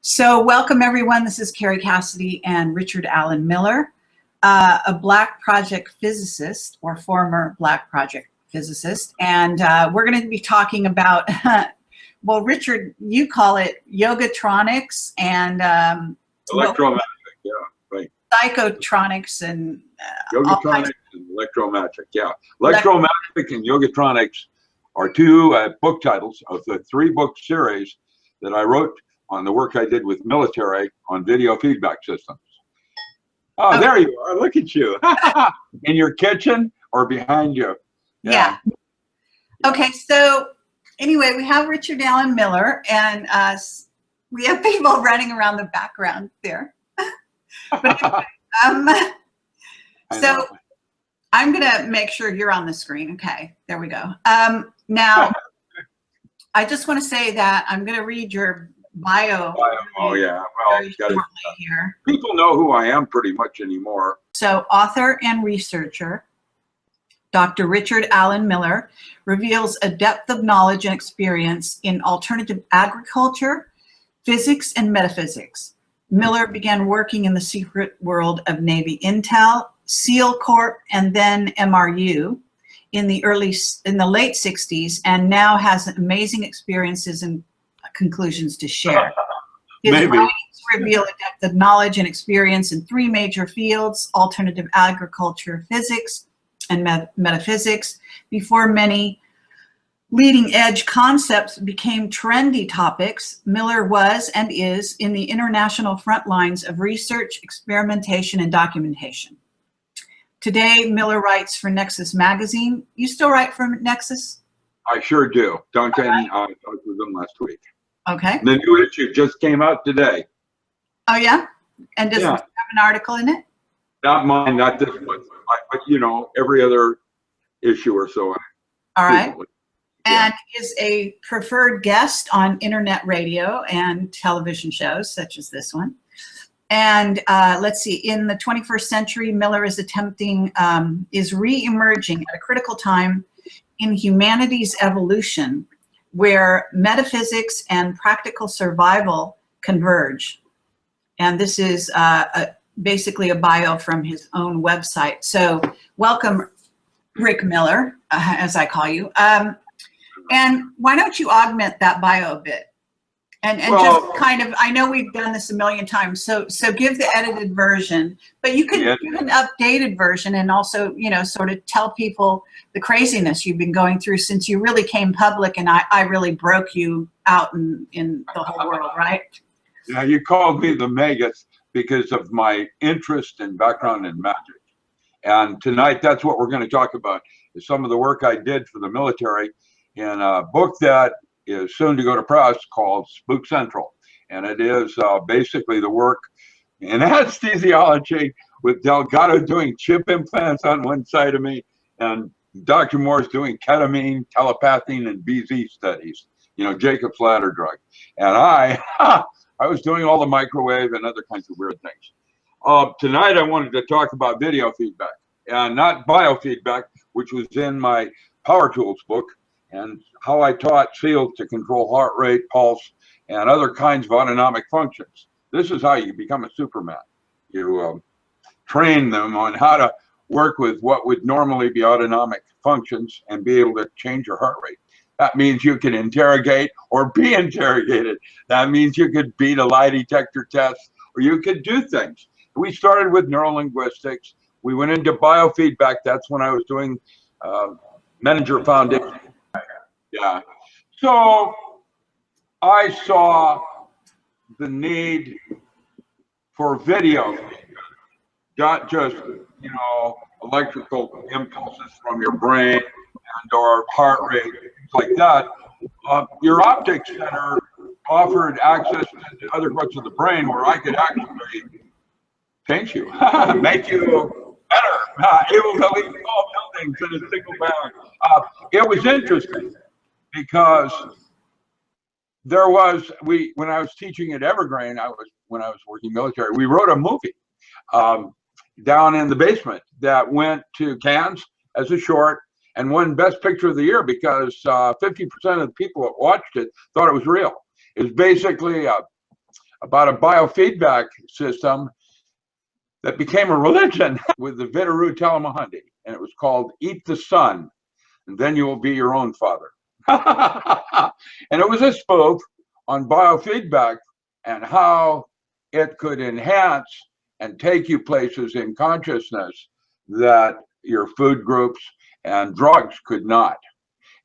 So welcome everyone. This is Carrie Cassidy and Richard Allen Miller, a Black Project physicist or former Black Project physicist. And we're going to be talking about, well, Richard, you call it yogatronics and electromagic, yeah, right. Psychotronics and yogatronics and electromagic, yeah. Electromagic and yogatronics are two book titles of the 3-book series that I wrote on the work I did with military on video feedback systems. Oh, there you are. Look at you. In your kitchen or behind you. Yeah. Okay, so anyway, we have Richard Allen Miller, and we have people running around the background there. But anyway, so I'm going to make sure you're on the screen. Okay, there we go. Now, I just want to say that I'm going to read your bio. Oh yeah, well, here. People know who I am pretty much anymore. So author and researcher, Dr. Richard Allen Miller reveals a depth of knowledge and experience in alternative agriculture, physics, and metaphysics. Miller began working in the secret world of Navy Intel, SEAL Corp, and then MRU in the late 60s, and now has amazing experiences and conclusions to share. His writings reveal a depth of knowledge and experience in 3 major fields: alternative agriculture, physics, and metaphysics. Before many leading edge concepts became trendy topics, Miller was and is in the international front lines of research, experimentation, and documentation. Today, Miller writes for Nexus Magazine. You still write for Nexus? I sure do. Duncan, I talked with them last week. Okay. The new issue just came out today. Oh, yeah? And does it have an article in it? Not mine, not this one. But, you know, every other issue or so. All right. And is a preferred guest on internet radio and television shows such as this one. And let's see, in the 21st century, Miller is is re-emerging at a critical time in humanity's evolution, where metaphysics and practical survival converge. And this is basically a bio from his own website. So welcome, Rick Miller, as I call you. And why don't you augment that bio a bit? And just kind of, I know we've done this a million times, so give the edited version, but you could give an updated version and also, you know, sort of tell people the craziness you've been going through since you really came public and I really broke you out in the whole world, right? Yeah, you called me the Magus because of my interest and background in magic. And tonight, that's what we're going to talk about, is some of the work I did for the military in a book that is soon to go to press called Spook Central. And it is basically the work in anesthesiology with Delgado doing chip implants on one side of me and Dr. Morse doing ketamine, telepathy, and BZ studies, you know, Jacob's ladder drug. And I was doing all the microwave and other kinds of weird things. Tonight I wanted to talk about video feedback and not biofeedback, which was in my Power Tools book, and how I taught SEALs to control heart rate, pulse, and other kinds of autonomic functions. This is how you become a Superman. You train them on how to work with what would normally be autonomic functions and be able to change your heart rate. That means you can interrogate or be interrogated. That means you could beat a lie detector test, or you could do things. We started with neurolinguistics. We went into biofeedback. That's when I was doing Menninger Foundation. Yeah. So I saw the need for video, not just, you know, electrical impulses from your brain and or heart rate, things like that. Your optics center offered access to other parts of the brain where I could actually change you, make you better, able to leave all buildings in a single bound. It was interesting because there was, when I was teaching at Evergreen, when I was working military, we wrote a movie down in the basement that went to Cannes as a short and won Best Picture of the Year because 50% of the people that watched it thought it was real. It was basically a about a biofeedback system that became a religion with the Vidaru Telemahandi, and it was called Eat the Sun, and then you will be your own father. And it was a spoof on biofeedback and how it could enhance and take you places in consciousness that your food groups and drugs could not.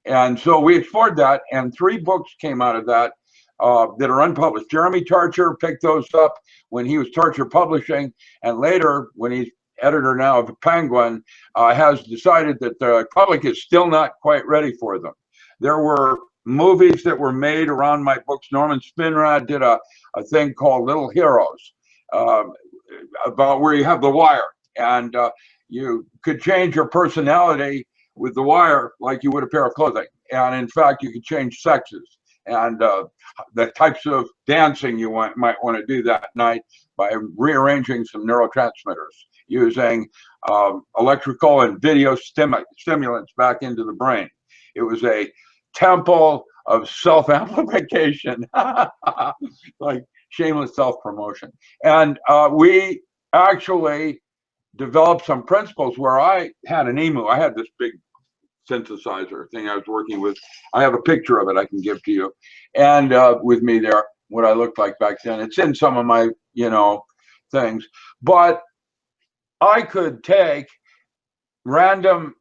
And so we explored that, and 3 books came out of that that are unpublished. Jeremy Tarcher picked those up when he was Tarcher Publishing, and later, when he's editor now of Penguin, has decided that the public is still not quite ready for them. There were movies that were made around my books. Norman Spinrad did a thing called Little Heroes, about where you have the wire, and you could change your personality with the wire like you would a pair of clothing. And in fact, you could change sexes and the types of dancing you might want to do that night by rearranging some neurotransmitters using electrical and video stimulants back into the brain. It was a temple of self-amplification, like shameless self-promotion. And we actually developed some principles where I had an emu. I had this big synthesizer thing I was working with. I have a picture of it I can give to you. And with me there, what I looked like back then. It's in some of my, things. But I could take random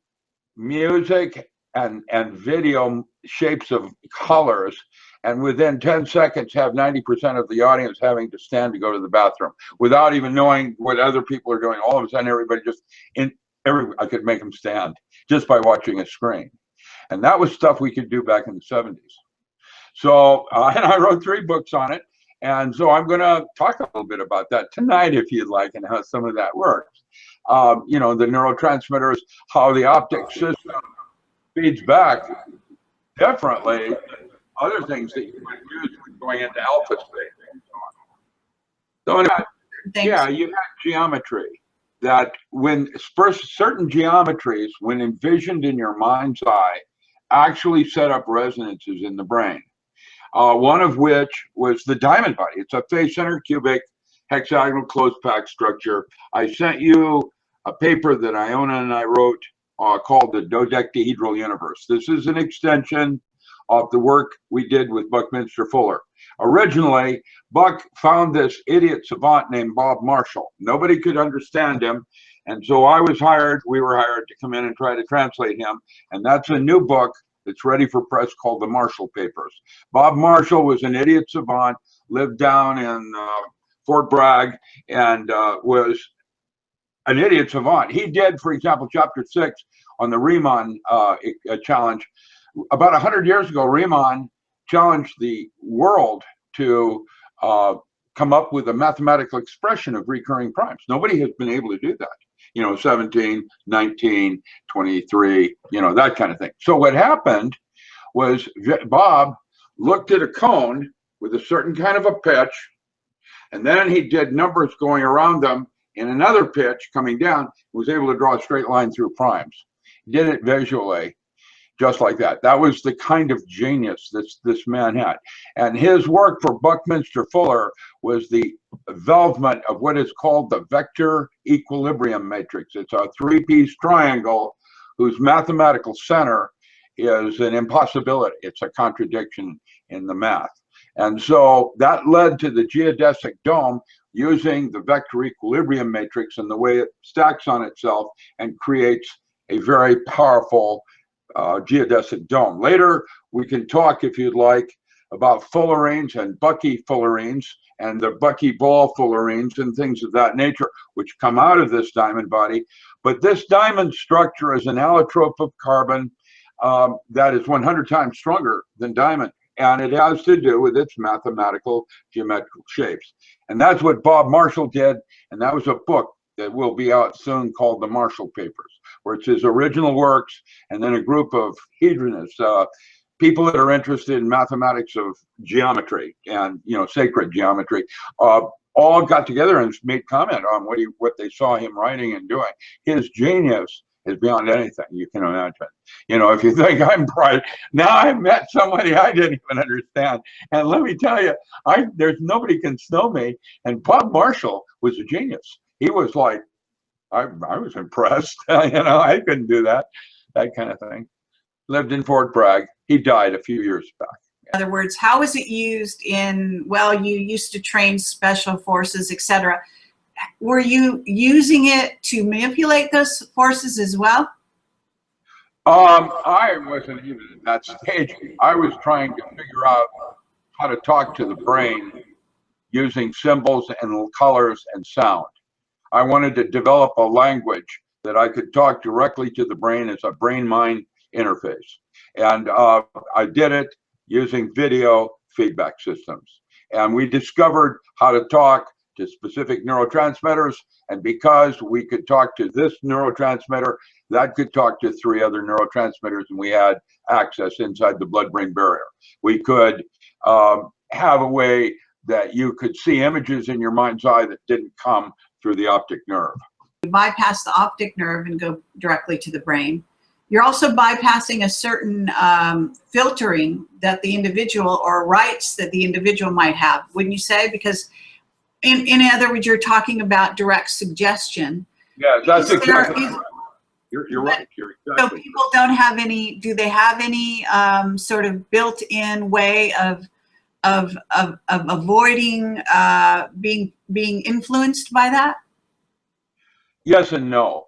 music and video shapes of colors, and within 10 seconds have 90% of the audience having to stand to go to the bathroom without even knowing what other people are doing. All of a sudden, everybody just, I could make them stand just by watching a screen. And that was stuff we could do back in the 70s. So, and I wrote 3 books on it. And so I'm going to talk a little bit about that tonight, if you'd like, and how some of that works. The neurotransmitters, how the optic system feeds back differently other things that you might use when going into alpha state and so on. So yeah, you have geometry that when certain geometries, when envisioned in your mind's eye, actually set up resonances in the brain. One of which was the diamond body. It's a face-centered cubic hexagonal closed pack structure. I sent you a paper that Iona and I wrote called the Dodecahedral Universe. This is an extension of the work we did with Buckminster Fuller. Originally, Buck found this idiot savant named Bob Marshall. Nobody could understand him, and so we were hired to come in and try to translate him, and that's a new book that's ready for press called the Marshall Papers. Bob Marshall was an idiot savant, lived down in Fort Bragg, and was an idiot savant. He did, for example, chapter 6 on the Riemann challenge. About 100 years ago, Riemann challenged the world to come up with a mathematical expression of recurring primes. Nobody has been able to do that. 17, 19, 23, that kind of thing. So what happened was Bob looked at a cone with a certain kind of a pitch, and then he did numbers going around them in another pitch coming down, was able to draw a straight line through primes. He did it visually, just like that. That was the kind of genius this man had. And his work for Buckminster Fuller was the development of what is called the vector equilibrium matrix. It's a 3-piece triangle whose mathematical center is an impossibility. It's a contradiction in the math. And so that led to the geodesic dome using the vector equilibrium matrix and the way it stacks on itself and creates a very powerful geodesic dome. Later, we can talk, if you'd like, about fullerenes and Bucky fullerenes and the buckyball fullerenes and things of that nature, which come out of this diamond body. But this diamond structure is an allotrope of carbon that is 100 times stronger than diamond. And it has to do with its mathematical geometrical shapes. And that's what Bob Marshall did. And that was a book that will be out soon called the Marshall Papers, where it's his original works and then a group of hedonists, people that are interested in mathematics of geometry and sacred geometry, all got together and made comment on what they saw him writing and doing. His genius is beyond anything you can imagine. You know, if you think I'm bright, now I've met somebody I didn't even understand. And let me tell you, there's nobody can snow me. And Bob Marshall was a genius. He was like, I was impressed. You know, I couldn't do that kind of thing. Lived in Fort Bragg. He died a few years back. In other words, how is it used in, well, you used to train special forces, etc. Were you using it to manipulate those forces as well? I wasn't even at that stage. I was trying to figure out how to talk to the brain using symbols and colors and sound. I wanted to develop a language that I could talk directly to the brain as a brain-mind interface. And I did it using video feedback systems. And we discovered how to talk to specific neurotransmitters. And because we could talk to this neurotransmitter, that could talk to 3 other neurotransmitters, and we had access inside the blood-brain barrier. We could have a way that you could see images in your mind's eye that didn't come through the optic nerve. You bypass the optic nerve and go directly to the brain. You're also bypassing a certain filtering that the individual, or rights that the individual might have, wouldn't you say? Because in other words, you're talking about direct suggestion. Yeah, that's exactly right. You're right. You're exactly. So people don't have any, do they have any sort of built-in way of avoiding being influenced by that? Yes and no.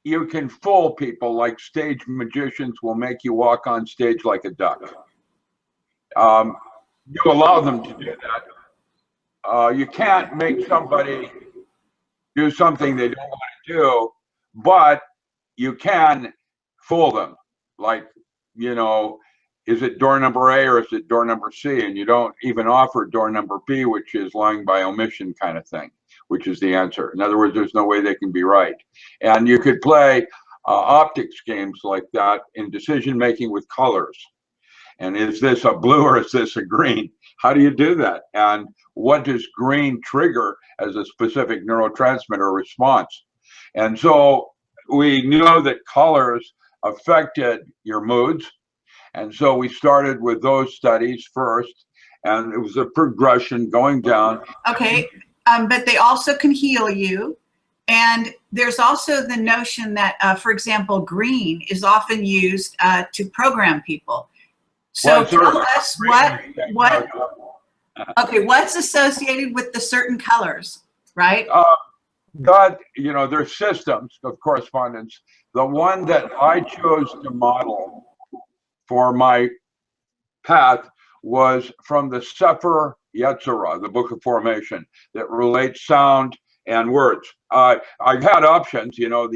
You can fool people, like stage magicians will make you walk on stage like a duck. You allow them to do that. You can't make somebody do something they don't want to do, but you can fool them. Like, you know, is it door number A or is it door number C? And you don't even offer door number B, which is lying by omission kind of thing, which is the answer. In other words, there's no way they can be right. And you could play optics games like that in decision making with colors. And is this a blue or is this a green? How do you do that? And what does green trigger as a specific neurotransmitter response? And so we know that colors affected your moods. And so we started with those studies first, and it was a progression going down. Okay, but they also can heal you. And there's also the notion that, for example, green is often used to program people. So tell us okay, what's associated with the certain colors, right? You know, there's systems of correspondence. The one that I chose to model for my path was from the Sefer Yetzirah, the Book of Formation, that relates sound and words. I've had options, you know,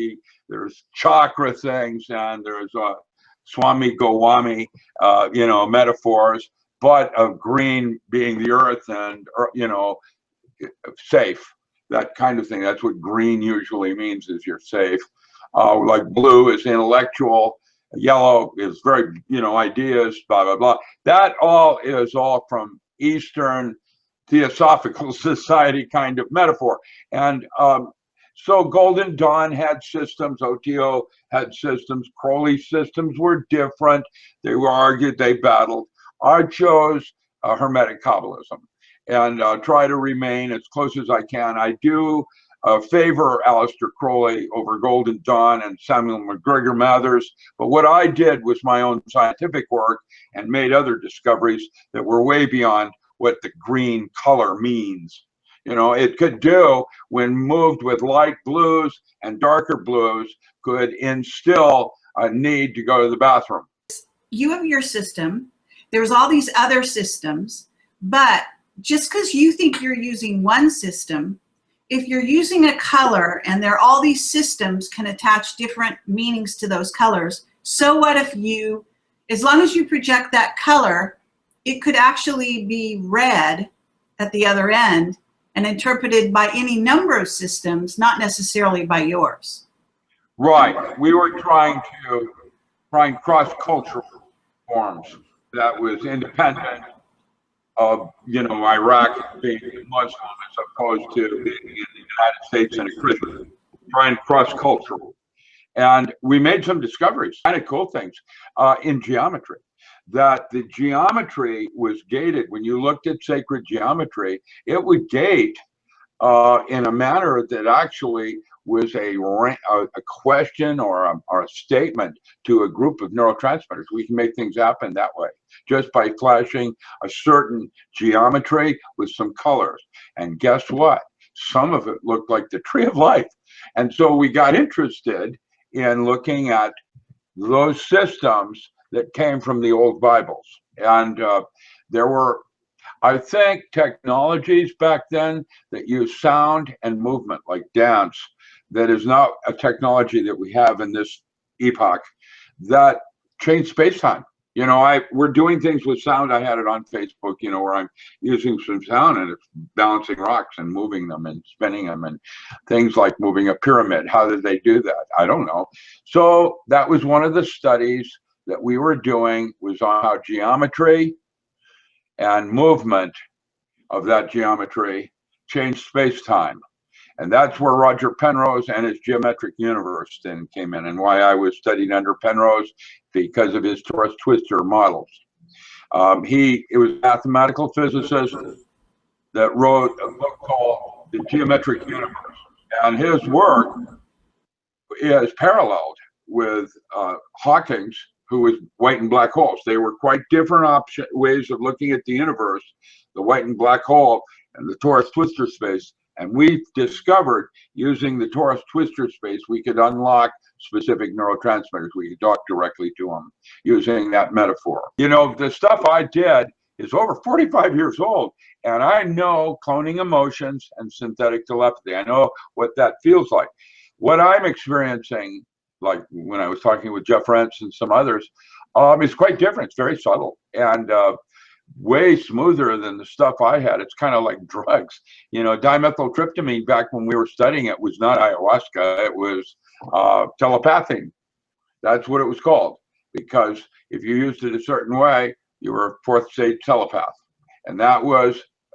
there's chakra things and there's Swami Goswami, you know, metaphors, but of green being the earth and, you know, safe, that kind of thing. That's what green usually means, is you're safe. Like blue is intellectual. Yellow is very, you know, ideas, blah, blah, blah. That all is all from Eastern Theosophical Society kind of metaphor. And so Golden Dawn had systems, OTO had systems, Crowley systems were different. They were argued, they battled. I chose Hermetic Kabbalism and try to remain as close as I can. I do favor Aleister Crowley over Golden Dawn and Samuel MacGregor Mathers, but what I did was my own scientific work and made other discoveries that were way beyond what the green color means. You know, it could do, when moved with light blues and darker blues, could instill a need to go to the bathroom. You have your system, there's all these other systems, but just because you think you're using one system, if you're using a color and there are all these systems can attach different meanings to those colors, so what if you, as long as you project that color, it could actually be read at the other end and interpreted by any number of systems, not necessarily by yours. Right. We were trying to find cross-cultural forms that was independent of, you know, Iraq being Muslim as opposed to being in the United States and a Christian. trying cross-cultural. And we made some discoveries, kind of cool things, in geometry. That the geometry was gated. When you looked at sacred geometry, it would gate in a manner that actually was a question or a statement to a group of neurotransmitters. We can make things happen that way, just by flashing a certain geometry with some colors. And guess what? Some of it looked like the tree of life. And so we got interested in looking at those systems that came from the old Bibles. And there were, I think, technologies back then that used sound and movement, like dance, that is not a technology that we have in this epoch, that changed space-time. You know, we're doing things with sound. I had it on Facebook, you know, where I'm using some sound and it's bouncing rocks and moving them and spinning them and things like moving a pyramid. How did they do that? I don't know. So that was one of the studies that we were doing, was on how geometry and movement of that geometry changed space-time. And that's where Roger Penrose and his geometric universe then came in, and why I was studying under Penrose, because of his torus twistor models. It was a mathematical physicist that wrote a book called The Geometric Universe. And his work is paralleled with Hawking's, who was white and black holes. They were quite different ways of looking at the universe, the white and black hole and the torus twistor space. And we discovered, using the torus twistor space, we could unlock specific neurotransmitters. We could talk directly to them using that metaphor. You know, the stuff I did is over 45 years old, and I know cloning emotions and synthetic telepathy. I know what that feels like. What I'm experiencing, like when I was talking with Jeff Rentz and some others, is quite different. It's very subtle and way smoother than the stuff I had. It's kind of like drugs. You know, dimethyltryptamine, back when we were studying it, was not ayahuasca. It was telepathy. That's what it was called. Because if you used it a certain way, you were a fourth stage telepath. And that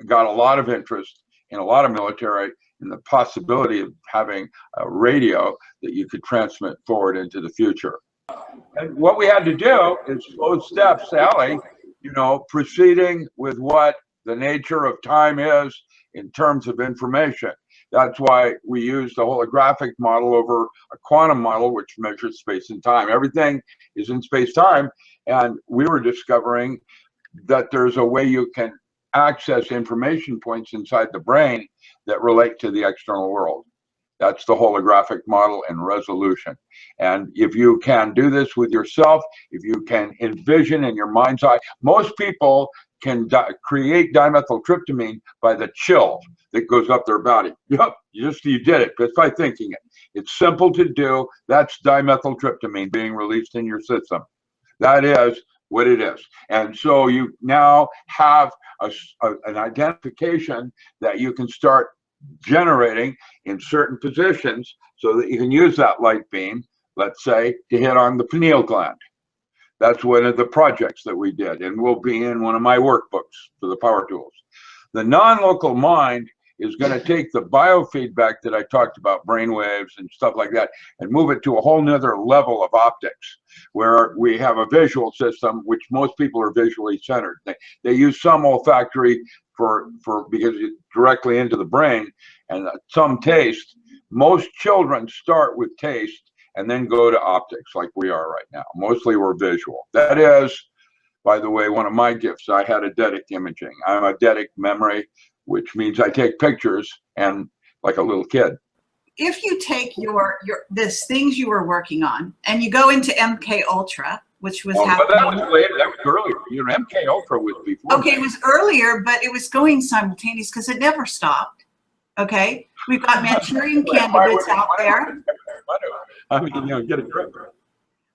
got a lot of interest in a lot of military, in the possibility of having a radio that you could transmit forward into the future. And what we had to do is both steps, Sally, you know, proceeding with what the nature of time is in terms of information. That's why we use the holographic model over a quantum model, which measures space and time. Everything is in space-time, and we were discovering that there's a way you can access information points inside the brain that relate to the external world. That's the holographic model and resolution. And if you can do this with yourself, if you can envision in your mind's eye, most people can create dimethyltryptamine by the chill that goes up their body. Yep, you did it just by thinking it. It's simple to do. That's dimethyltryptamine being released in your system. That is what it is. And so you now have an identification that you can start generating in certain positions so that you can use that light beam, let's say, to hit on the pineal gland. That's one of the projects that we did, and will be in one of my workbooks for the power tools. The non-local mind is going to take the biofeedback that I talked about, brainwaves and stuff like that, and move it to a whole nother level of optics, where we have a visual system, which most people are visually centered. They use some olfactory because it's directly into the brain, and some taste. Most children start with taste and then go to optics, like we are right now. Mostly we're visual. That is, by the way, one of my gifts. I had eidetic imaging. I'm eidetic memory, which means I take pictures and like a little kid. If you take this things you were working on and you go into MK Ultra, which was happening. That was later. That was earlier. You know, MK Ultra was before. Okay, it was earlier, but it was going simultaneous because it never stopped. Okay, we've got Manchurian candidates out there. I mean, you know, get a grip.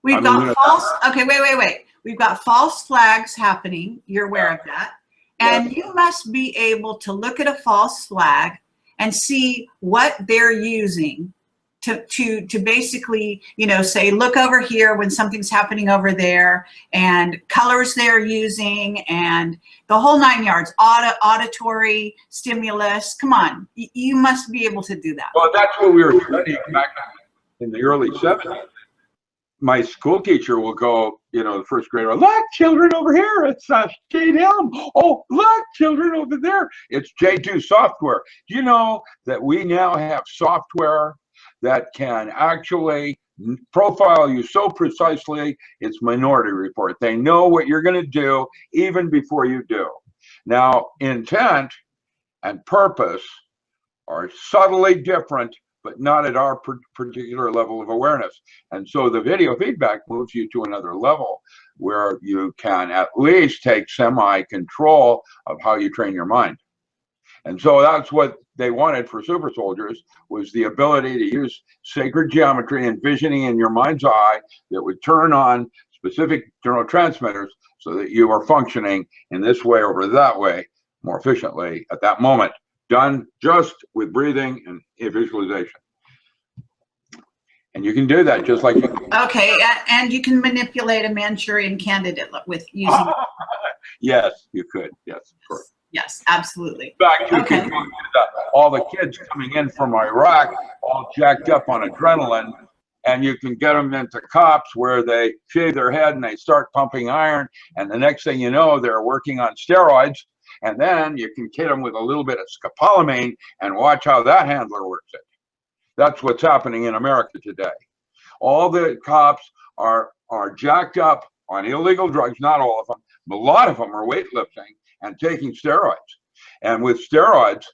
We've got false. Okay, wait. We've got false flags happening. You're aware of that, and you must be able to look at a false flag and see what they're using to basically, you know, say, look over here when something's happening over there, and colors they're using, and the whole 9 yards, auditory stimulus. Come on, you must be able to do that. Well, that's what we were studying back in the early 70s. My school teacher will go, you know, the first grader, look, children over here, it's Jade Elm. Oh, look, children over there, it's J2 software. Do you know that we now have software that can actually profile you so precisely, it's Minority Report. They know what you're going to do even before you do. Now, intent and purpose are subtly different, but not at our particular level of awareness. And so the video feedback moves you to another level where you can at least take semi-control of how you train your mind. And so that's what they wanted for super soldiers, was the ability to use sacred geometry and visioning in your mind's eye that would turn on specific neurotransmitters so that you are functioning in this way over that way more efficiently at that moment, done just with breathing and visualization. And you can do that just like you can. Okay, and you can manipulate a Manchurian candidate with using. Yes, you could. Yes, correct. Yes, absolutely. In fact, you can do that. All the kids coming in from Iraq, all jacked up on adrenaline, and you can get them into COPS where they shave their head and they start pumping iron, and the next thing you know, they're working on steroids, and then you can kid them with a little bit of scopolamine and watch how that handler works it. That's what's happening in America today. All the cops are jacked up on illegal drugs, not all of them, but a lot of them are weightlifting and taking steroids. And with steroids,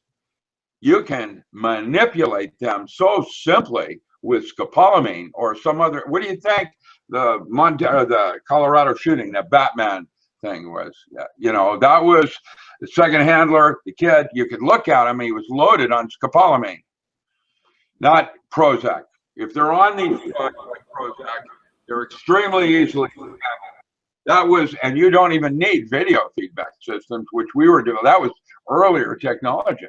you can manipulate them so simply with scopolamine or some other. What do you think the Colorado shooting, that Batman thing was? You know, that was the second handler, the kid. You could look at him; he was loaded on scopolamine, not Prozac. If they're on these drugs like Prozac, they're extremely easily handled. That was, and you don't even need video feedback systems, which we were doing. That was earlier technology,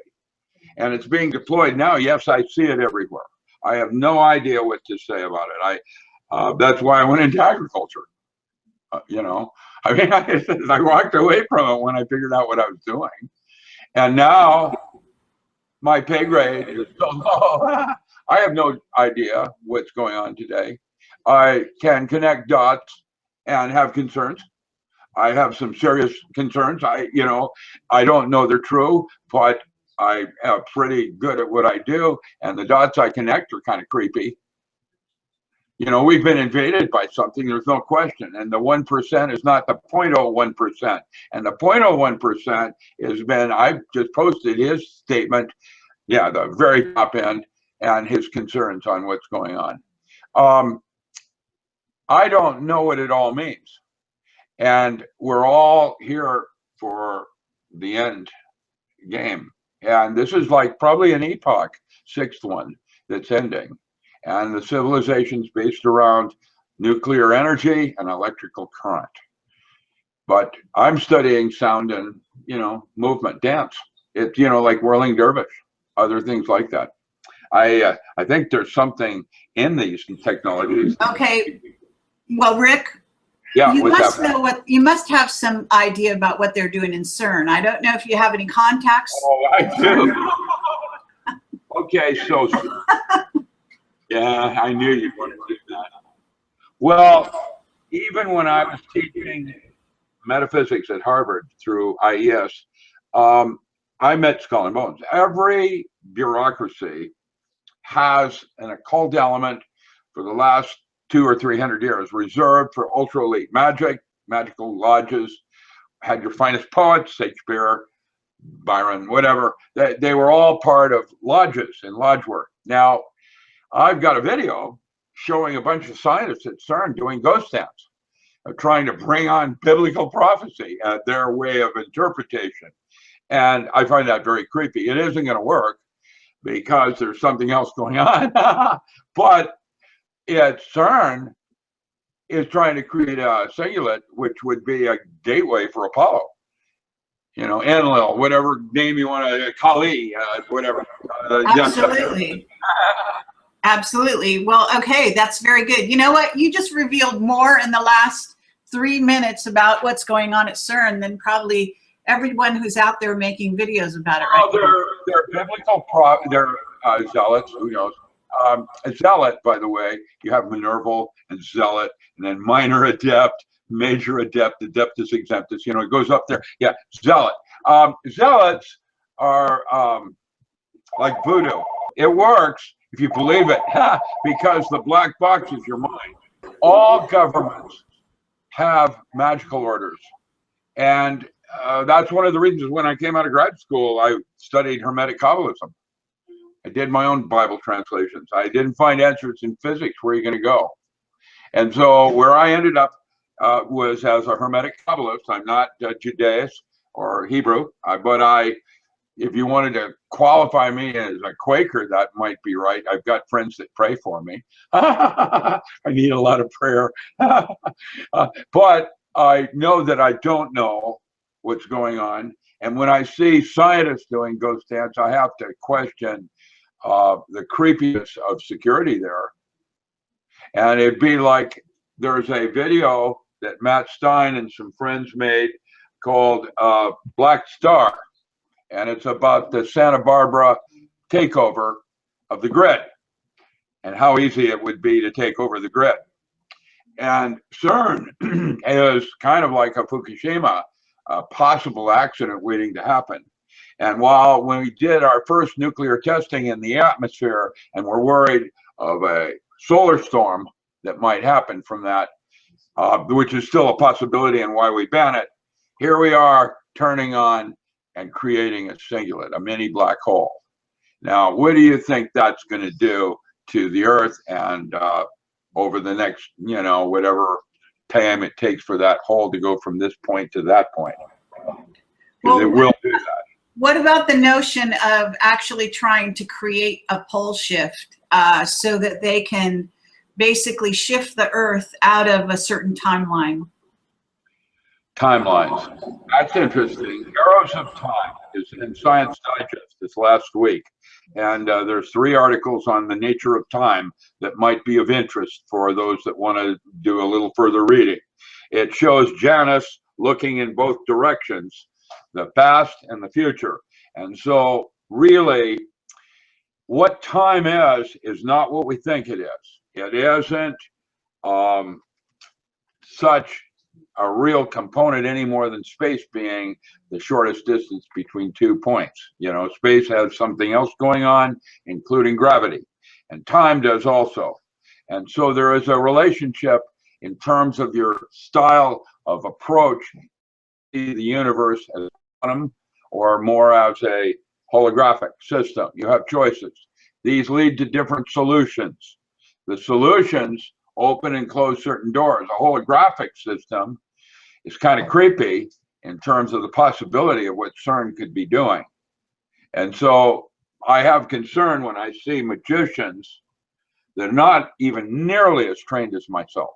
and it's being deployed now. Yes, I see it everywhere. I have no idea what to say about it. That's why I went into agriculture. You know, I mean, I walked away from it when I figured out what I was doing, and now my pay grade is so low. I have no idea what's going on today. I can connect dots and have concerns. I have some serious concerns. I don't know they're true, but I am pretty good at what I do, and the dots I connect are kind of creepy. You know, we've been invaded by something, there's no question, and the 1% is not the 0.01%, and the 0.01% has been, I've just posted his statement, yeah, the very top end, and his concerns on what's going on. I don't know what it all means. And we're all here for the end game. And this is like probably an epoch, sixth one, that's ending. And the civilization's based around nuclear energy and electrical current. But I'm studying sound and, you know, movement, dance. It's, you know, like whirling dervish, other things like that. I think there's something in these technologies. Okay. Well, Rick, yeah, you must have some idea about what they're doing in CERN. I don't know if you have any contacts. Oh, I do. Okay, so yeah, I knew you wanted to do that. Well, even when I was teaching metaphysics at Harvard through IES, I met Skull and Bones. Every bureaucracy has an occult element for the last 200 or 300 years reserved for ultra elite magic, magical lodges. Had your finest poets, Shakespeare, Byron, whatever. They were all part of lodges and lodge work. Now, I've got a video showing a bunch of scientists at CERN doing ghost dance, trying to bring on biblical prophecy at their way of interpretation. And I find that very creepy. It isn't going to work because there's something else going on. But CERN is trying to create a cingulate, which would be a gateway for Apollo. You know, Enlil, whatever name you want to, Kali, whatever. Absolutely. Absolutely. Well, okay, that's very good. You know what? You just revealed more in the last 3 minutes about what's going on at CERN than probably everyone who's out there making videos about it right Oh, they're biblical they're zealots. Who knows? A zealot, by the way, you have Minerval and zealot, and then minor adept, major adept, adeptus exemptus. You know, it goes up there. Yeah, zealot. Zealots are like voodoo. It works if you believe it, because the black box is your mind. All governments have magical orders, and that's one of the reasons when I came out of grad school, I studied Hermetic Kabbalism. I did my own Bible translations. I didn't find answers in physics. Where are you going to go? And so where I ended up was as a Hermetic Kabbalist. I'm not Judaist or Hebrew, but if you wanted to qualify me as a Quaker, that might be right. I've got friends that pray for me. I need a lot of prayer. But I know that I don't know what's going on. And when I see scientists doing ghost dance, I have to question the creepiness of security there. And it'd be like, there's a video that Matt Stein and some friends made called Black Star. And it's about the Santa Barbara takeover of the grid and how easy it would be to take over the grid. And CERN is kind of like a Fukushima, a possible accident waiting to happen. And while when we did our first nuclear testing in the atmosphere and we're worried of a solar storm that might happen from that, which is still a possibility and why we ban it, here we are turning on and creating a singulate, a mini black hole. Now, what do you think that's going to do to the Earth and over the next, whatever time it takes for that hole to go from this point to that point? Well, it will do that. What about the notion of actually trying to create a pole shift so that they can basically shift the Earth out of a certain timeline? Timelines. That's interesting. Arrows of Time is in Science Digest this last week. And there's 3 articles on the nature of time that might be of interest for those that want to do a little further reading. It shows Janus looking in both directions, the past and the future. And so really, what time is not what we think it is. It isn't such a real component any more than space being the shortest distance between 2 points. Space has something else going on, including gravity, and time does also. And so there is a relationship in terms of your style of approach to the universe as quantum or more as a holographic system. You have choices. These lead to different solutions. The solutions open and close certain doors. A holographic system is kind of creepy in terms of the possibility of what CERN could be doing. And so I have concern when I see magicians that are not even nearly as trained as myself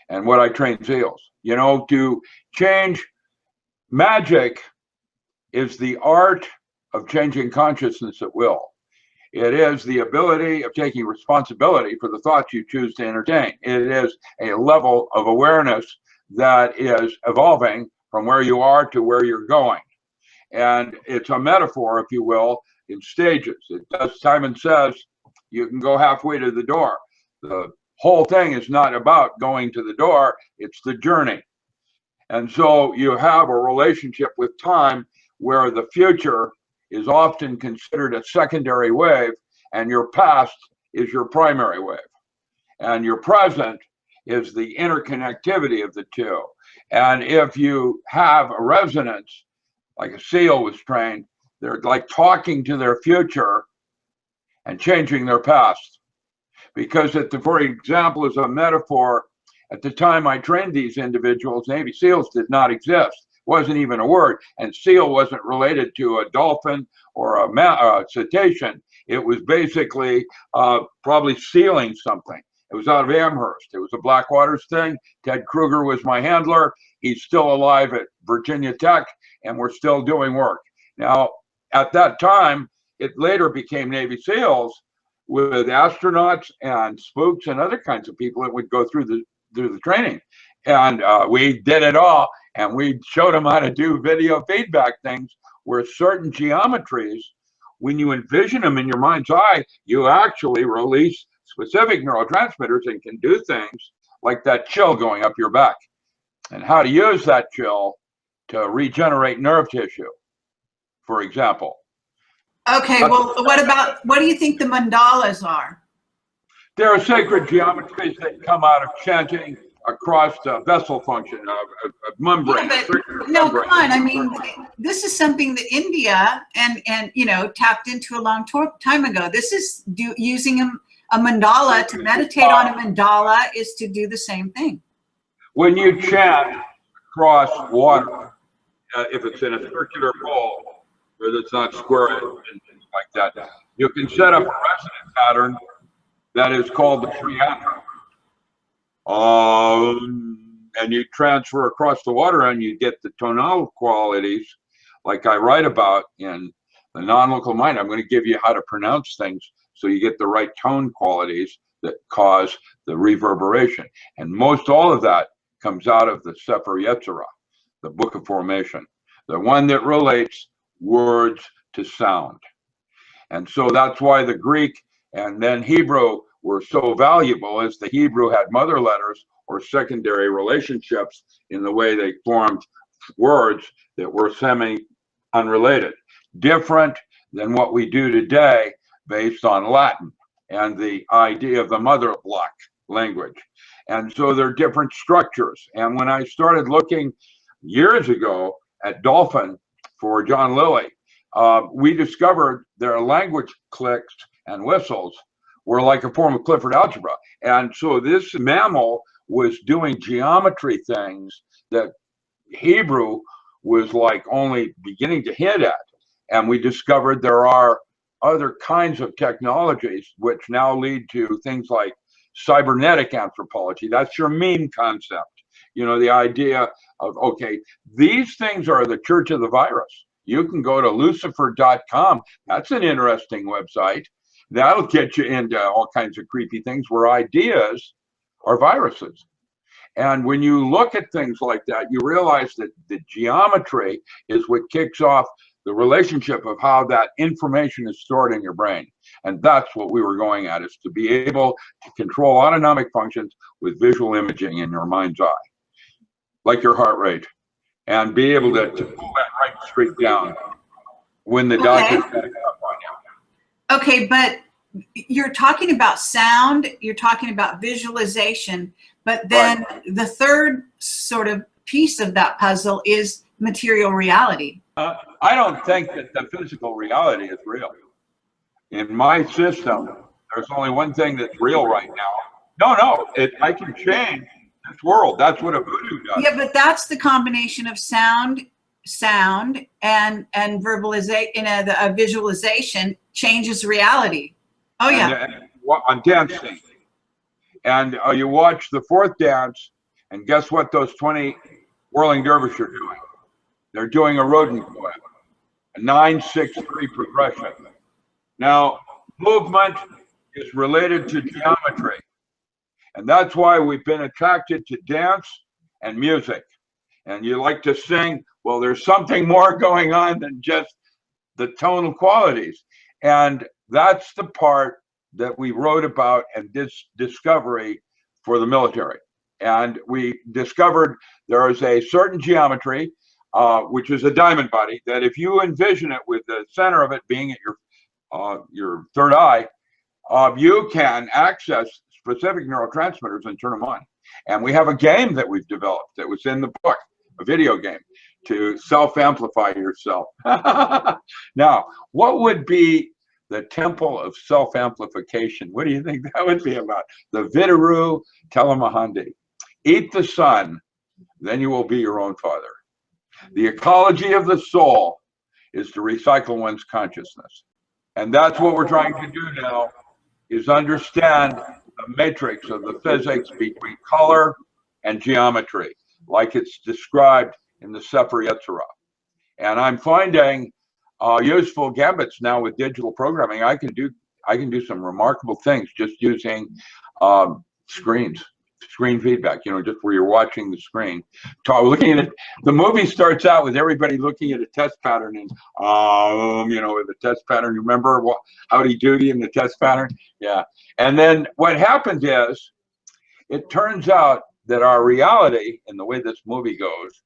and what I train SEALs. To change, magic is the art of changing consciousness at will. It is the ability of taking responsibility for the thoughts you choose to entertain. It is a level of awareness that is evolving from where you are to where you're going. And it's a metaphor, if you will, in stages. It does, Simon says, you can go halfway to the door. The whole thing is not about going to the door, it's the journey. And so you have a relationship with time where the future is often considered a secondary wave and your past is your primary wave. And your present is the interconnectivity of the two. And if you have a resonance, like a SEAL was trained, they're like talking to their future and changing their past. Because for example, as a metaphor, at the time I trained these individuals, Navy SEALs did not exist. Wasn't even a word. And SEAL wasn't related to a dolphin or a cetacean. It was basically probably sealing something. It was out of Amherst. It was a Blackwaters thing. Ted Kruger was my handler. He's still alive at Virginia Tech, and we're still doing work. Now, at that time, it later became Navy SEALs, with astronauts and spooks and other kinds of people that would go through the training. And we did it all, and we showed them how to do video feedback things where certain geometries, when you envision them in your mind's eye, you actually release specific neurotransmitters and can do things like that chill going up your back, and how to use that chill to regenerate nerve tissue, for example. Okay, well, what do you think the mandalas are? There are sacred geometries that come out of chanting across the vessel function of membrane. Yeah, but, no, come on. I mean, this is something that India and tapped into a long time ago. This is using a mandala to meditate on a mandala is to do the same thing. When you chant across water, if it's in a circular bowl, where it's not square and things like that, you can set up a resonant pattern that is called the Sri Yantra. And you transfer across the water and you get the tonal qualities like I write about in the non-local mind. I'm going to give you how to pronounce things so you get the right tone qualities that cause the reverberation. And most all of that comes out of the Sefer Yetzirah, the Book of Formation, the one that relates words to sound. And so that's why the Greek and then Hebrew were so valuable, as the Hebrew had mother letters or secondary relationships in the way they formed words that were semi-unrelated, different than what we do today based on Latin and the idea of the mother block language. And so there are different structures. And when I started looking years ago at Dolphin for John Lilly, we discovered their language clicks and whistles were like a form of Clifford algebra. And so this mammal was doing geometry things that Hebrew was like only beginning to hint at. And we discovered there are other kinds of technologies which now lead to things like cybernetic anthropology. That's your meme concept. You know, the idea of, okay, these things are the church of the virus. You can go to lucifer.com. That's an interesting website. That'll get you into all kinds of creepy things where ideas are viruses. And when you look at things like that, you realize that the geometry is what kicks off the relationship of how that information is stored in your brain. And that's what we were going at, is to be able to control autonomic functions with visual imaging in your mind's eye, like your heart rate, and be able to pull that right straight down when the doctor's got it up on you. Okay, but you're talking about sound, you're talking about visualization, but then the third sort of piece of that puzzle is material reality. I don't think that the physical reality is real. In my system, there's only one thing that's real right now. No, I can change this world. That's what a voodoo does. Yeah, but that's the combination of sound and verbalization. A visualization changes reality. Oh yeah. And on dancing, and you watch the fourth dance, and guess what? Those 20 whirling dervish are doing. They're doing a rodent coil, a 9-6-3 progression. Now, movement is related to geometry, and that's why we've been attracted to dance and music. And you like to sing, well, there's something more going on than just the tonal qualities. And that's the part that we wrote about and this discovery for the military. And we discovered there is a certain geometry, which is a diamond body, that if you envision it with the center of it being at your third eye, you can access specific neurotransmitters and turn them on. And we have a game that we've developed that was in the book, a video game, to self-amplify yourself. Now, what would be the temple of self-amplification? What do you think that would be about? The Vidaru Telemahandi. Eat the sun, then you will be your own father. The ecology of the soul is to recycle one's consciousness. And that's what we're trying to do now, is understand the matrix of the physics between color and geometry, like it's described in the Sefer Yetzirah. And I'm finding useful gambits now with digital programming. I can do I can do some remarkable things just using screen feedback, you know, just where you're watching the screen. Looking at it, the movie starts out with everybody looking at a test pattern and, you know, with the test pattern, you remember Howdy Doody and the test pattern? Yeah. And then what happens is, it turns out that our reality, and the way this movie goes,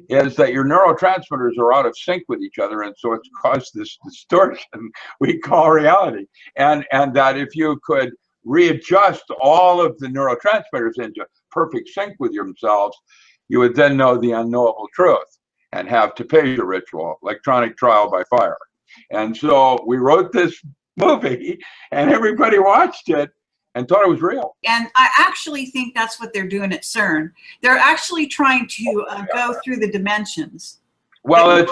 is that your neurotransmitters are out of sync with each other, and so it's caused this distortion we call reality. And that if you could readjust all of the neurotransmitters into perfect sync with themselves, you would then know the unknowable truth and have taphasia ritual, electronic trial by fire. And so we wrote this movie, and everybody watched it and thought it was real. And I actually think that's what they're doing at CERN. They're actually trying to go through the dimensions. Well, that's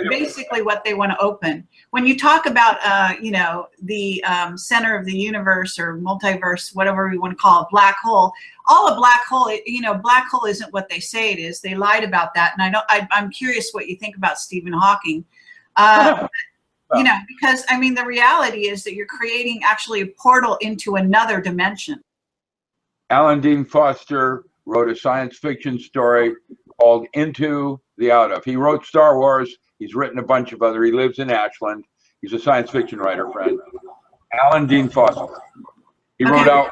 basically what they want to open. When you talk about, you know, the center of the universe or multiverse, whatever we want to call it, black hole, all a black hole, you know, black hole isn't what they say it is. They lied about that. And I'm curious what you think about Stephen Hawking. You know, because I mean, the reality is that you're creating actually a portal into another dimension. Alan Dean Foster wrote a science fiction story called Into the Out Of. He wrote Star Wars. He's written a bunch of other. He lives in Ashland. He's a science fiction writer, friend. Alan Dean Foster. He wrote out.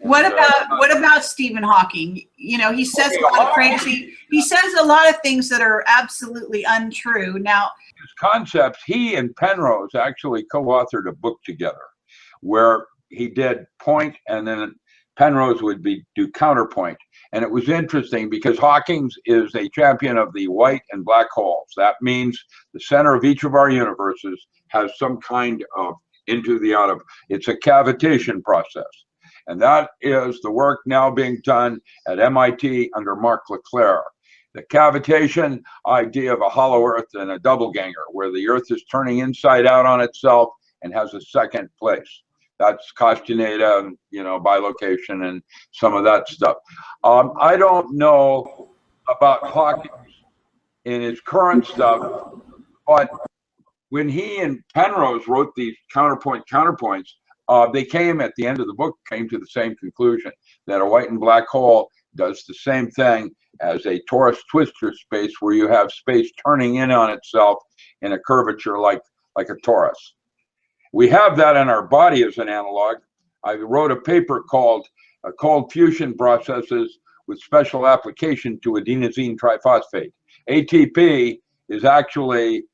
What about Stephen Hawking? You know, he says a lot of crazy. He says a lot of things that are absolutely untrue. Now, his concepts, he and Penrose actually co-authored a book together, where he did point, and then Penrose would do counterpoint. And it was interesting because Hawking's is a champion of the white and black holes. That means the center of each of our universes has some kind of into the out of. It's a cavitation process. And that is the work now being done at MIT under Mark Leclerc. The cavitation idea of a hollow earth and a double ganger, where the earth is turning inside out on itself and has a second place. That's Castaneda, you know, bilocation and some of that stuff. I don't know about Hawking in his current stuff, but when he and Penrose wrote these counterpoints, they came at the end of the book, came to the same conclusion, that a white and black hole does the same thing as a torus twistor space, where you have space turning in on itself in a curvature like a torus. We have that in our body as an analog. I wrote a paper called Cold Fusion Processes with Special Application to Adenosine Triphosphate. ATP is actually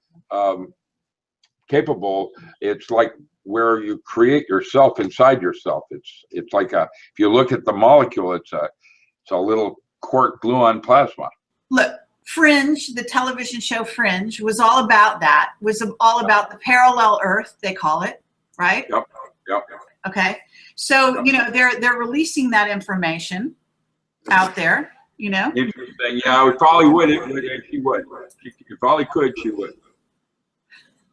capable. It's like where you create yourself inside yourself. It's like if you look at the molecule, it's a little quark gluon plasma. Look, Fringe, the television show Fringe, was all about that. Was all about the parallel Earth, they call it, right? Yep. Okay, so you know they're releasing that information out there. You know. Interesting. Yeah, we probably would. She would. She probably could. She would.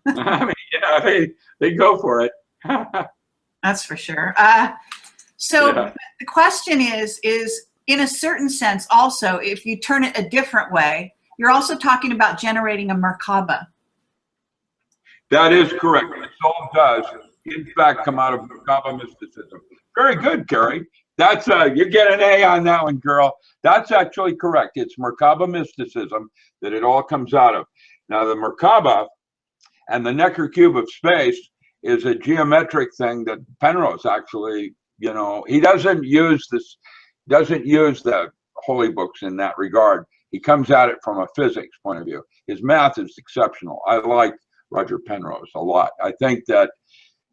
I mean, yeah, they go for it. That's for sure. So yeah. The question is in a certain sense, also, if you turn it a different way, you're also talking about generating a Merkaba. That is correct. The soul does, in fact, come out of Merkaba mysticism. Very good, Carrie. That's you get an A on that one, girl. That's actually correct. It's Merkaba mysticism that it all comes out of. Now, the Merkaba and the Necker cube of space is a geometric thing that Penrose actually, you know, he doesn't use the holy books in that regard. He comes at it from a physics point of view. His math is exceptional. I like Roger Penrose a lot. I think that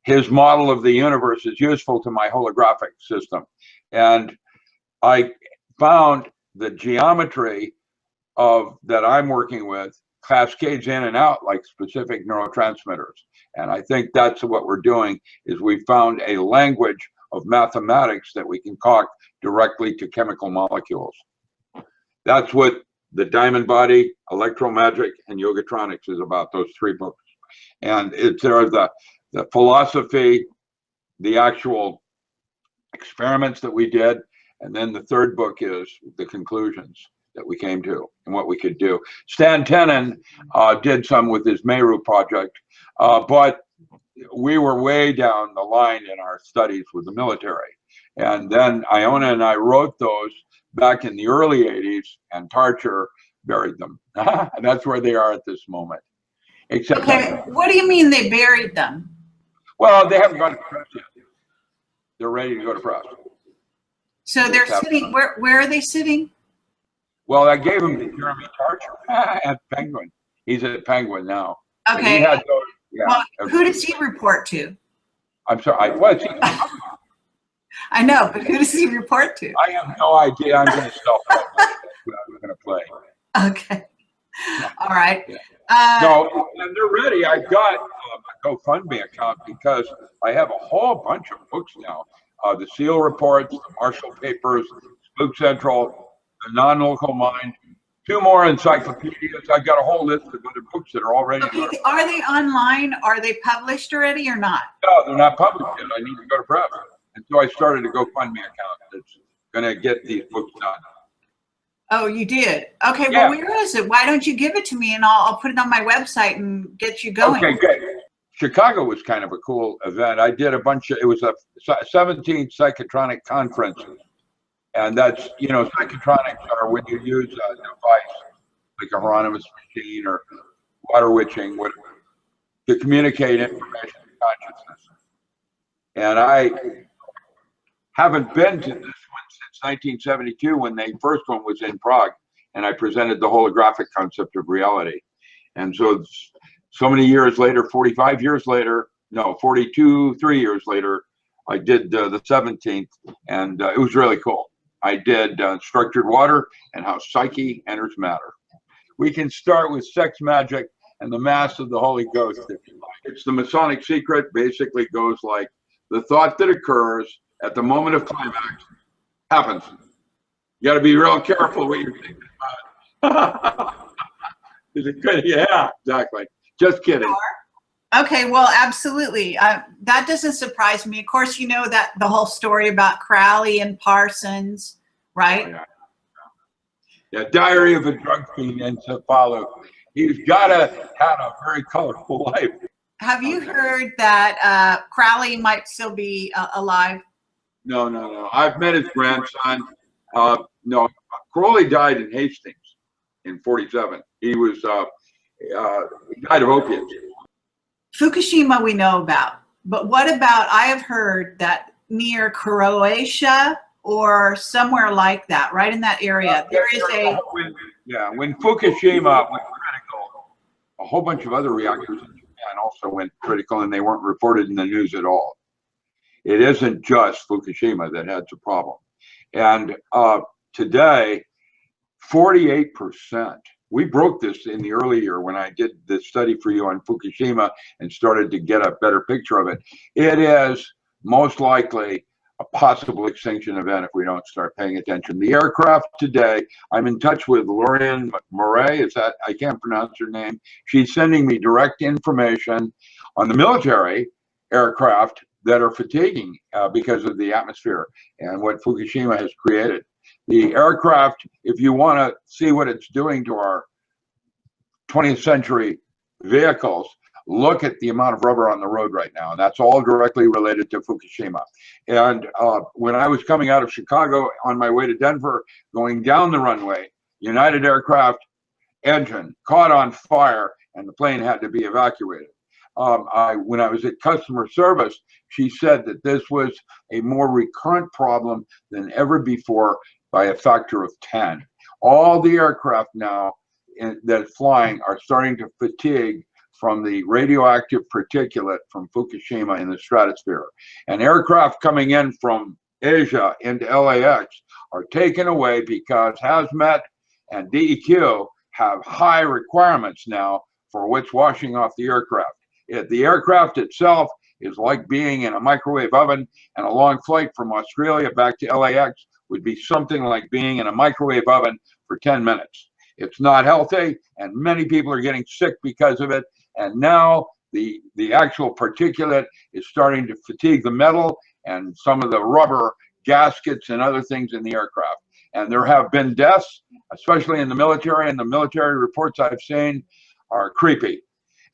his model of the universe is useful to my holographic system. And I found the geometry that I'm working with cascades in and out like specific neurotransmitters. And I think that's what we're doing, is we found a language of mathematics that we can talk directly to chemical molecules. That's what the Diamond Body, Electromagic, and Yogatronics is about, those three books. And it's the philosophy, the actual experiments that we did, and then the third book is the conclusions that we came to and what we could do. Stan Tenen did some with his Meru project, but we were way down the line in our studies with the military. And then Iona and I wrote those back in the early 80s, and Tarcher buried them. And that's where they are at this moment. Except Okay, what do you mean they buried them? well, they haven't gone to press yet. They're ready to go to press. So they're sitting, where are they sitting? Well, I gave them to Jeremy Tarcher at Penguin. He's at Penguin now. Okay. He had those, yeah. Well, who does he report to? I'm sorry. What? I know, but who does he report to? I have no idea. I'm going to stop. I'm going to play. Okay. All right. Yeah. No, and they're ready. I've got a GoFundMe account because I have a whole bunch of books now. The SEAL reports, the Marshall Papers, Spook Central, the Non-Local Mind, 2 more encyclopedias. I've got a whole list of other books that are already. Okay. Are they online? Are they published already or not? No, they're not published yet. I need to go to press. And so I started a GoFundMe account that's going to get these books done. Oh, you did? Okay, Yeah. well, where is it? Why don't you give it to me and I'll put it on my website and get you going? Okay, good. Chicago was kind of a cool event. I did a bunch of, it was a 17 psychotronic conference. And that's, you know, psychotronics are when you use a device like a Hieronymus machine or water witching to communicate information to consciousness. And I haven't been to this one since 1972 when the first one was in Prague, and I presented the holographic concept of reality. And so many years later, 45 years later, no, 42, 3 years later, I did the 17th, and it was really cool. I did structured water and how psyche enters matter. We can start with sex magic and the mass of the Holy Ghost, if you like. It's the Masonic secret, basically goes like, the thought that occurs at the moment of climax happens. You got to be real careful what you're thinking about. Is it good? Yeah, exactly. Just kidding. Okay, well, absolutely. That doesn't surprise me. Of course, you know that the whole story about Crowley and Parsons, right? Oh, yeah. Yeah, Diary of a Drug Fiend and Cephalo. He's got to have a very colorful life. Have you heard that Crowley might still be alive? No. I've met his grandson. No, Crowley died in Hastings in '47. He was he died of opiates. Fukushima we know about, but what about, I have heard that near Croatia or somewhere like that, right in that area, there is a... When Fukushima went critical, a whole bunch of other reactors in Japan also went critical, and they weren't reported in the news at all. It isn't just Fukushima that had the problem. And today, 48%, we broke this in the early year when I did the study for you on Fukushima and started to get a better picture of it. It is most likely a possible extinction event if we don't start paying attention. The aircraft today, I'm in touch with Lorian Murray, I can't pronounce her name. She's sending me direct information on the military aircraft that are fatiguing because of the atmosphere and what Fukushima has created. The aircraft, if you want to see what it's doing to our 20th century vehicles, look at the amount of rubber on the road right now. And that's all directly related to Fukushima. And when I was coming out of Chicago on my way to Denver, going down the runway, United Aircraft engine caught on fire and the plane had to be evacuated. When I was at customer service, she said that this was a more recurrent problem than ever before by a factor of 10. All the aircraft now that are flying are starting to fatigue from the radioactive particulate from Fukushima in the stratosphere. And aircraft coming in from Asia into LAX are taken away because Hazmat and DEQ have high requirements now for what's washing off the aircraft. The aircraft itself is like being in a microwave oven, and a long flight from Australia back to LAX would be something like being in a microwave oven for 10 minutes. It's not healthy, and many people are getting sick because of it. And now the actual particulate is starting to fatigue the metal and some of the rubber gaskets and other things in the aircraft. And there have been deaths, especially in the military, and the military reports I've seen are creepy.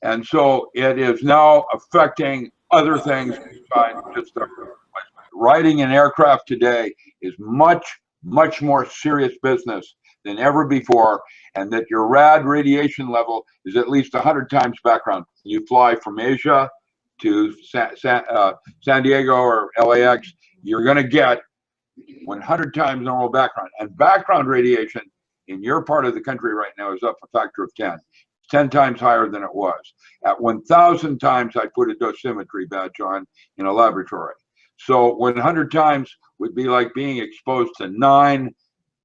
And so it is now affecting other things besides just the riding an aircraft today is much, much more serious business than ever before, and that your rad radiation level is at least 100 times background. You fly from Asia to San Diego or LAX, you're going to get 100 times normal background. And background radiation in your part of the country right now is up a factor of 10 times higher than it was. At 1,000 times, I put a dosimetry badge on in a laboratory. So 100 times would be like being exposed to 9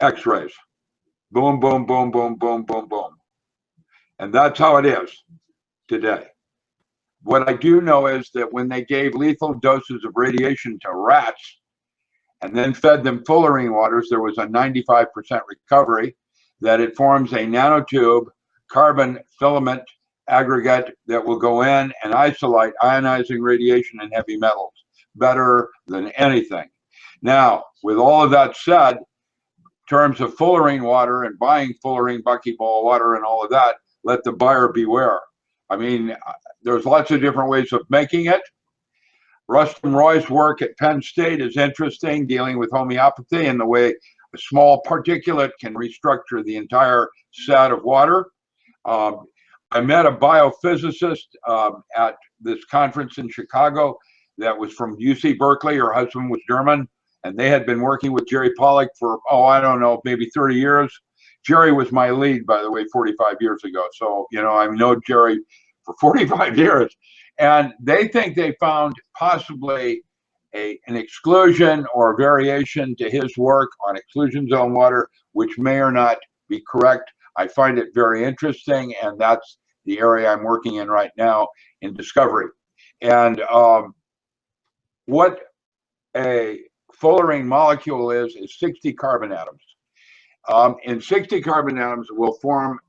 X-rays. Boom, boom, boom, boom, boom, boom, boom. And that's how it is today. What I do know is that when they gave lethal doses of radiation to rats and then fed them fullerene waters, there was a 95% recovery, that it forms a nanotube carbon filament aggregate that will go in and isolate ionizing radiation and heavy metals better than anything. Now, with all of that said, in terms of fullerene water and buying fullerene buckyball water and all of that, let the buyer beware. I mean, there's lots of different ways of making it. Rustum Roy's work at Penn State is interesting, dealing with homeopathy and the way a small particulate can restructure the entire set of water. I met a biophysicist at this conference in Chicago that was from UC Berkeley. Her husband was German, and they had been working with Jerry Pollack for, I don't know, maybe 30 years. Jerry was my lead, by the way, 45 years ago. So, you know, I've known Jerry for 45 years. And they think they found possibly an exclusion or variation to his work on exclusion zone water, which may or not be correct. I find it very interesting, and that's the area I'm working in right now in discovery. And what a fullerene molecule is 60 carbon atoms. And 60 carbon atoms will form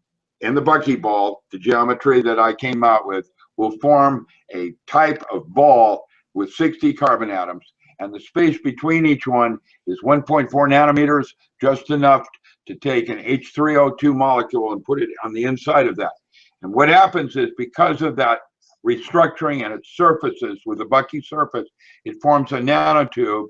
in the buckyball, the geometry that I came out with, will form a type of ball with 60 carbon atoms. And the space between each one is 1.4 nanometers, just enough to take an H3O2 molecule and put it on the inside of that. And what happens is, because of that restructuring and its surfaces with the Bucky surface, it forms a nanotube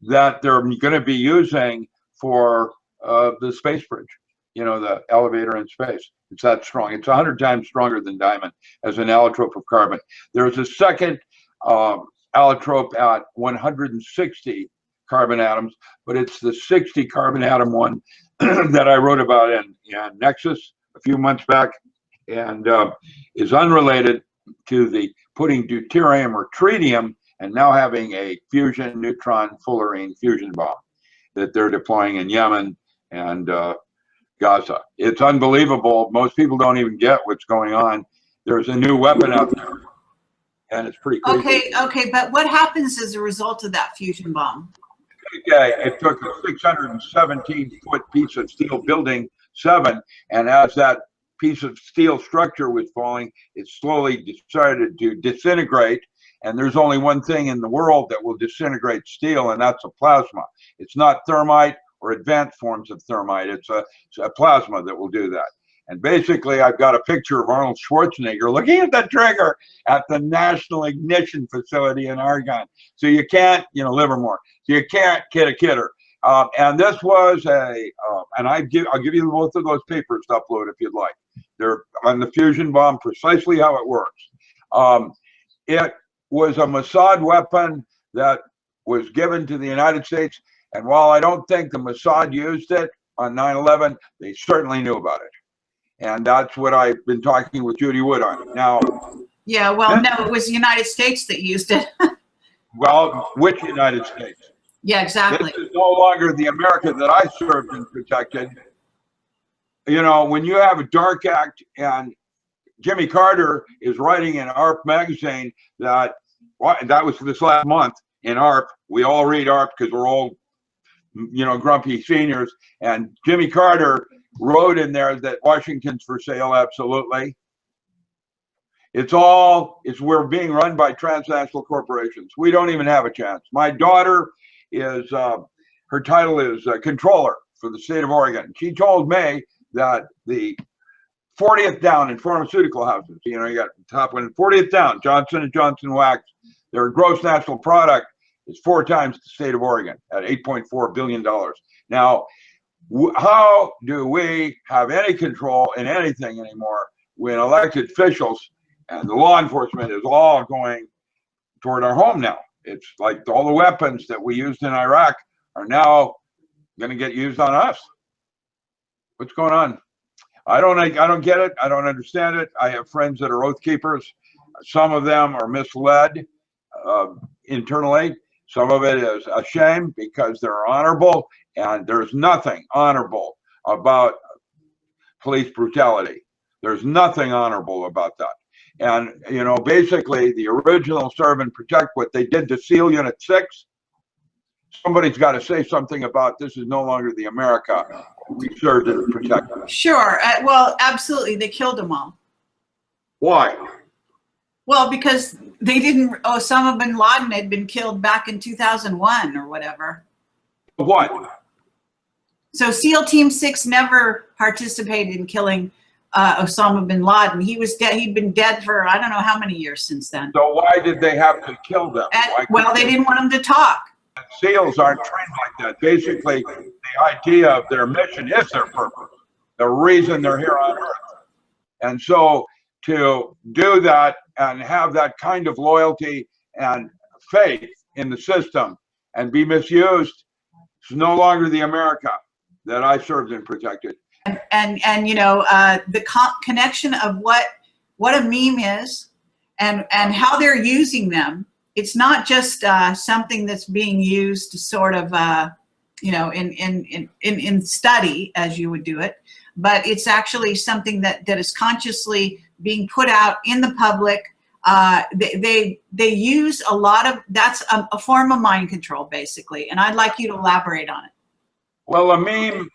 that they're going to be using for the space bridge, you know, the elevator in space. It's that strong. It's 100 times stronger than diamond as an allotrope of carbon. There's a second allotrope at 160 carbon atoms, but it's the 60 carbon atom one that I wrote about in Nexus a few months back, and is unrelated to the putting deuterium or tritium and now having a fusion neutron fullerene fusion bomb that they're deploying in Yemen and Gaza. It's unbelievable. Most people don't even get what's going on. There's a new weapon out there, and it's pretty crazy. Okay, but what happens as a result of that fusion bomb? Okay, it took a 617-foot piece of steel building 7, and as that piece of steel structure was falling, it slowly started to disintegrate. And there's only one thing in the world that will disintegrate steel, and that's a plasma. It's not thermite or advanced forms of thermite. It's a plasma that will do that. And basically, I've got a picture of Arnold Schwarzenegger looking at the trigger at the National Ignition Facility in Argonne. So you can't, you know, Livermore. So you can't kid a kidder. And this was and I'll give you both of those papers to upload if you'd like. They're on the fusion bomb, precisely how it works. It was a Mossad weapon that was given to the United States. And while I don't think the Mossad used it on 9/11, they certainly knew about it. And that's what I've been talking with Judy Wood on. Now, yeah, well, no, it was the United States that used it. Well, which United States? Yeah, exactly. This is no longer the America that I served and protected. You know, when you have a dark act, and Jimmy Carter is writing in ARP magazine that was this last month in ARP. We all read ARP because we're all, you know, grumpy seniors. And Jimmy Carter wrote in there that Washington's for sale, absolutely. We're being run by transnational corporations. We don't even have a chance. My daughter is, her title is controller for the state of Oregon. She told me that the 40th down in pharmaceutical houses. You know, you got top one, 40th down, Johnson & Johnson wax. Their gross national product is 4 times the state of Oregon at $8.4 billion. Now, how do we have any control in anything anymore when elected officials and the law enforcement is all going toward our home now? It's like all the weapons that we used in Iraq are now going to get used on us. What's going on? I don't get it. I don't understand it. I have friends that are oath keepers. Some of them are misled internally. Some of it is a shame because they're honorable, and there's nothing honorable about police brutality. There's nothing honorable about that. And, you know, basically the original Serve and Protect, what they did to SEAL Unit 6, somebody's got to say something about this is no longer the America we served and protected. Sure. Well, absolutely. They killed them all. Why? Well, because they didn't, Osama bin Laden had been killed back in 2001 or whatever. What? So SEAL Team 6 never participated in killing Osama bin Laden. He was dead. He'd been dead for I don't know how many years since then. So why did they have to kill them? Well, they didn't want him to talk. SEALs aren't trained like that. Basically, the idea of their mission is their purpose, the reason they're here on Earth. And so to do that and have that kind of loyalty and faith in the system and be misused is no longer the America that I served and protected. And you know, the connection of what a meme is and how they're using them. It's not just something that's being used to sort of, you know, in study as you would do it, but it's actually something that is consciously being put out in the public. They use a lot of, that's a form of mind control, basically. And I'd like you to elaborate on it. Well, a meme,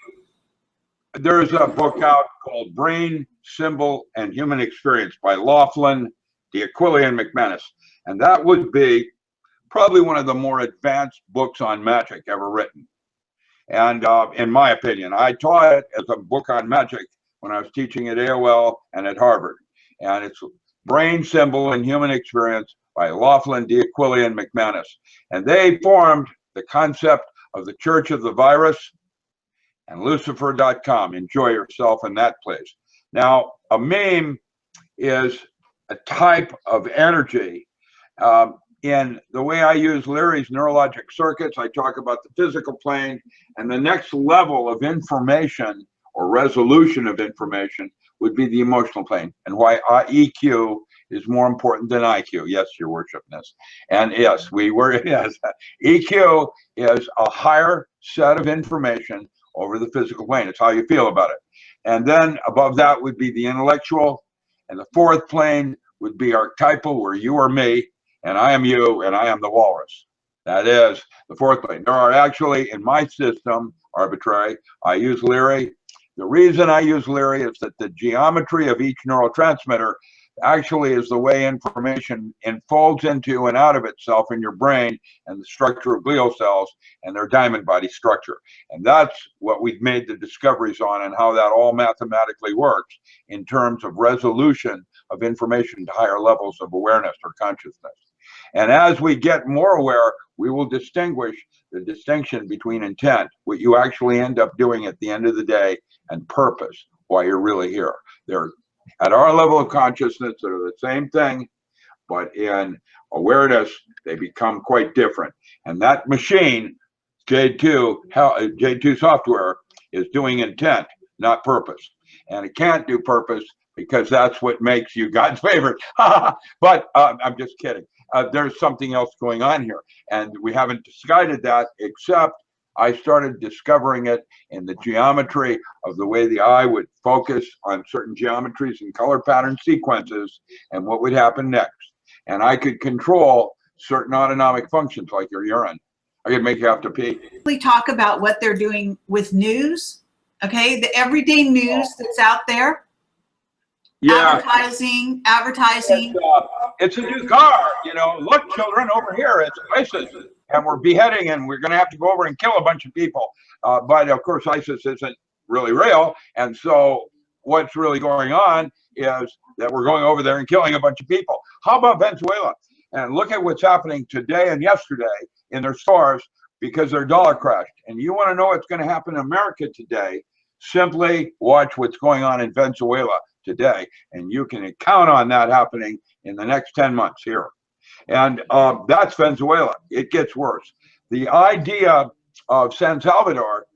there's a book out called Brain, Symbol, and Human Experience by Laughlin, D'Aquila, and McManus. And that would be probably one of the more advanced books on magic ever written. And in my opinion, I taught it as a book on magic when I was teaching at AOL and at Harvard. And it's Brain, Symbol, and Human Experience by Laughlin, D'Aquila, and McManus. And they formed the concept of the Church of the Virus and Lucifer.com. Enjoy yourself in that place. Now, a meme is a type of energy. In the way I use Leary's neurologic circuits, I talk about the physical plane and the next level of information or resolution of information would be the emotional plane, and why EQ is more important than IQ. Yes, Your Worshipness. And yes, yes, EQ is a higher set of information over the physical plane. It's how you feel about it. And then above that would be the intellectual, and the fourth plane would be archetypal, where you are me, and I am you, and I am the walrus. That is the fourth plane. There are actually, in my system, arbitrary, I use Leary. The reason I use Leary is that the geometry of each neurotransmitter actually is the way information unfolds into and out of itself in your brain and the structure of glial cells and their diamond body structure. And that's what we've made the discoveries on, and how that all mathematically works in terms of resolution of information to higher levels of awareness or consciousness. And as we get more aware, we will distinguish the distinction between intent, what you actually end up doing at the end of the day, and purpose, why you're really here. They're at our level of consciousness, they're the same thing, but in awareness, they become quite different. And that machine, J2 software, is doing intent, not purpose. And it can't do purpose because that's what makes you God's favorite. But I'm just kidding. There's something else going on here, and we haven't decided that, except I started discovering it in the geometry of the way the eye would focus on certain geometries and color pattern sequences and what would happen next. And I could control certain autonomic functions like your urine. I could make you have to pee. We talk about what they're doing with news, okay? The everyday news that's out there. Yeah. Advertising. It's a new car, you know. Look, children, over here, it's ISIS, and we're beheading, and we're going to have to go over and kill a bunch of people. But of course, ISIS isn't really real, and so what's really going on is that we're going over there and killing a bunch of people. How about Venezuela? And look at what's happening today and yesterday in their stores because their dollar crashed. And you want to know what's going to happen in America today, simply watch what's going on in Venezuela today. And you can count on that happening in the next 10 months here. And that's Venezuela. It gets worse. The idea of San Salvador,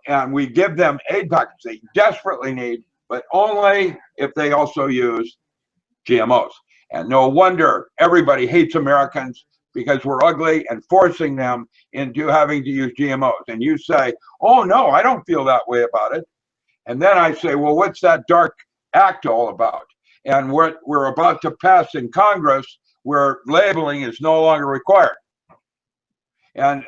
and we give them aid packages they desperately need, but only if they also use GMOs. And no wonder everybody hates Americans because we're ugly and forcing them into having to use GMOs. And you say, oh, no, I don't feel that way about it. And then I say, well, what's that dark act all about? And what we're about to pass in Congress, where labeling is no longer required. And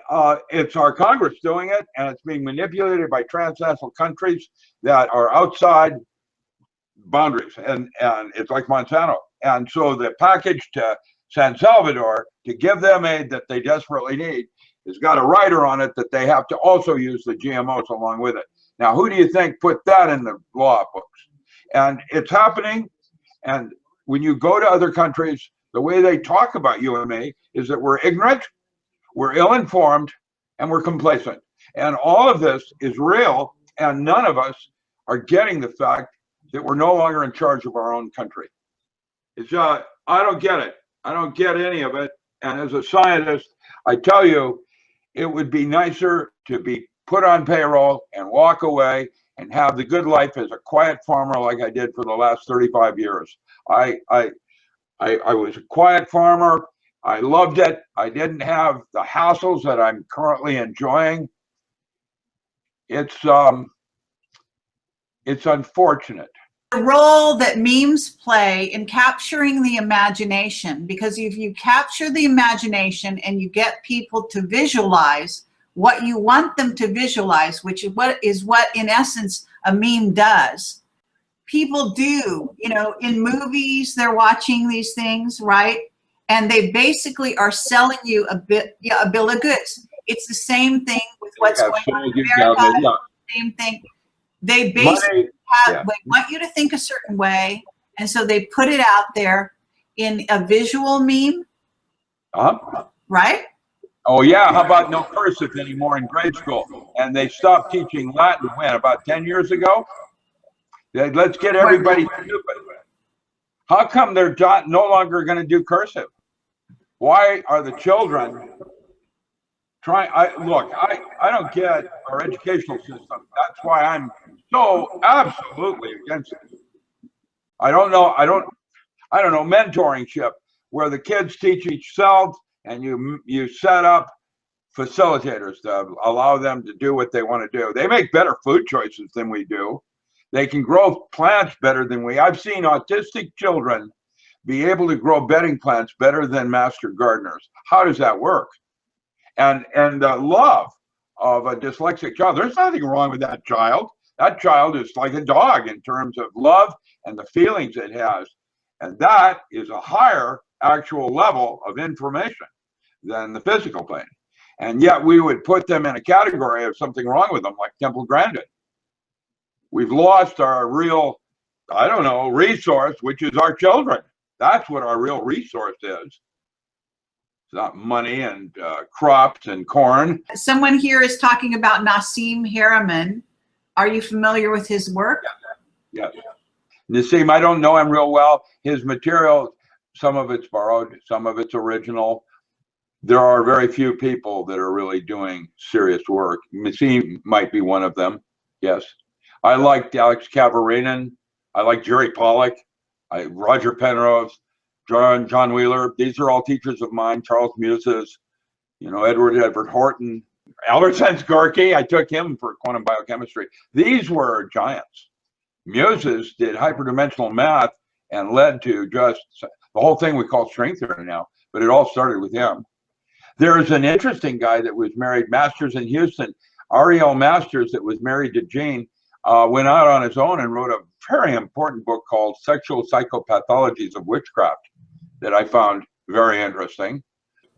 it's our Congress doing it, and it's being manipulated by transnational countries that are outside boundaries, and it's like Monsanto. And so the package to San Salvador to give them aid that they desperately need has got a rider on it that they have to also use the GMOs along with it. Now, who do you think put that in the law books? And it's happening. And when you go to other countries, the way they talk about you and me is that we're ignorant, we're ill-informed, and we're complacent. And all of this is real, and none of us are getting the fact that we're no longer in charge of our own country. It's I don't get it. I don't get any of it. And as a scientist, I tell you, it would be nicer to be put on payroll and walk away and have the good life as a quiet farmer like I did for the last 35 years. I was a quiet farmer. I loved it. I didn't have the hassles that I'm currently enjoying. It's unfortunate. The role that memes play in capturing the imagination, because if you capture the imagination and you get people to visualize what you want them to visualize, which is what in essence a meme does. People do, you know, in movies, they're watching these things, right? And they basically are selling you a bill of goods. It's the same thing with what's going on in America. Same thing. They basically they want you to think a certain way, and so they put it out there in a visual meme, right? Oh yeah, how about no cursive anymore in grade school? And they stopped teaching Latin when, about 10 years ago? Let's get everybody stupid. How come they're no longer going to do cursive? Why are the children trying? Look, I don't get our educational system. That's why I'm so absolutely against it. I don't know, mentorship, where the kids teach each self and you set up facilitators to allow them to do what they want to do. They make better food choices than we do. They can grow plants better than we. I've seen autistic children be able to grow bedding plants better than master gardeners. How does that work? And the love of a dyslexic child, there's nothing wrong with that child. That child is like a dog in terms of love and the feelings it has. And that is a higher actual level of information than the physical plane. And yet we would put them in a category of something wrong with them, like Temple Grandin. We've lost our real, resource, which is our children. That's what our real resource is. It's not money and crops and corn. Someone here is talking about Nassim Haramein. Are you familiar with his work? Yes. Nassim, I don't know him real well. His material, some of it's borrowed, some of it's original. There are very few people that are really doing serious work. Nassim might be one of them. Yes. I liked Alex Kavarenin. I like Jerry Pollack. Roger Penrose, John Wheeler. These are all teachers of mine. Charles Muses, Edward Horton. Albert Gorky, I took him for quantum biochemistry. These were giants. Muses did hyperdimensional math and led to just the whole thing we call string theory now, but it all started with him. There's an interesting guy that was married, Masters in Houston, Ariel Masters, that was married to Jean, went out on his own and wrote a very important book called Sexual Psychopathologies of Witchcraft that I found very interesting.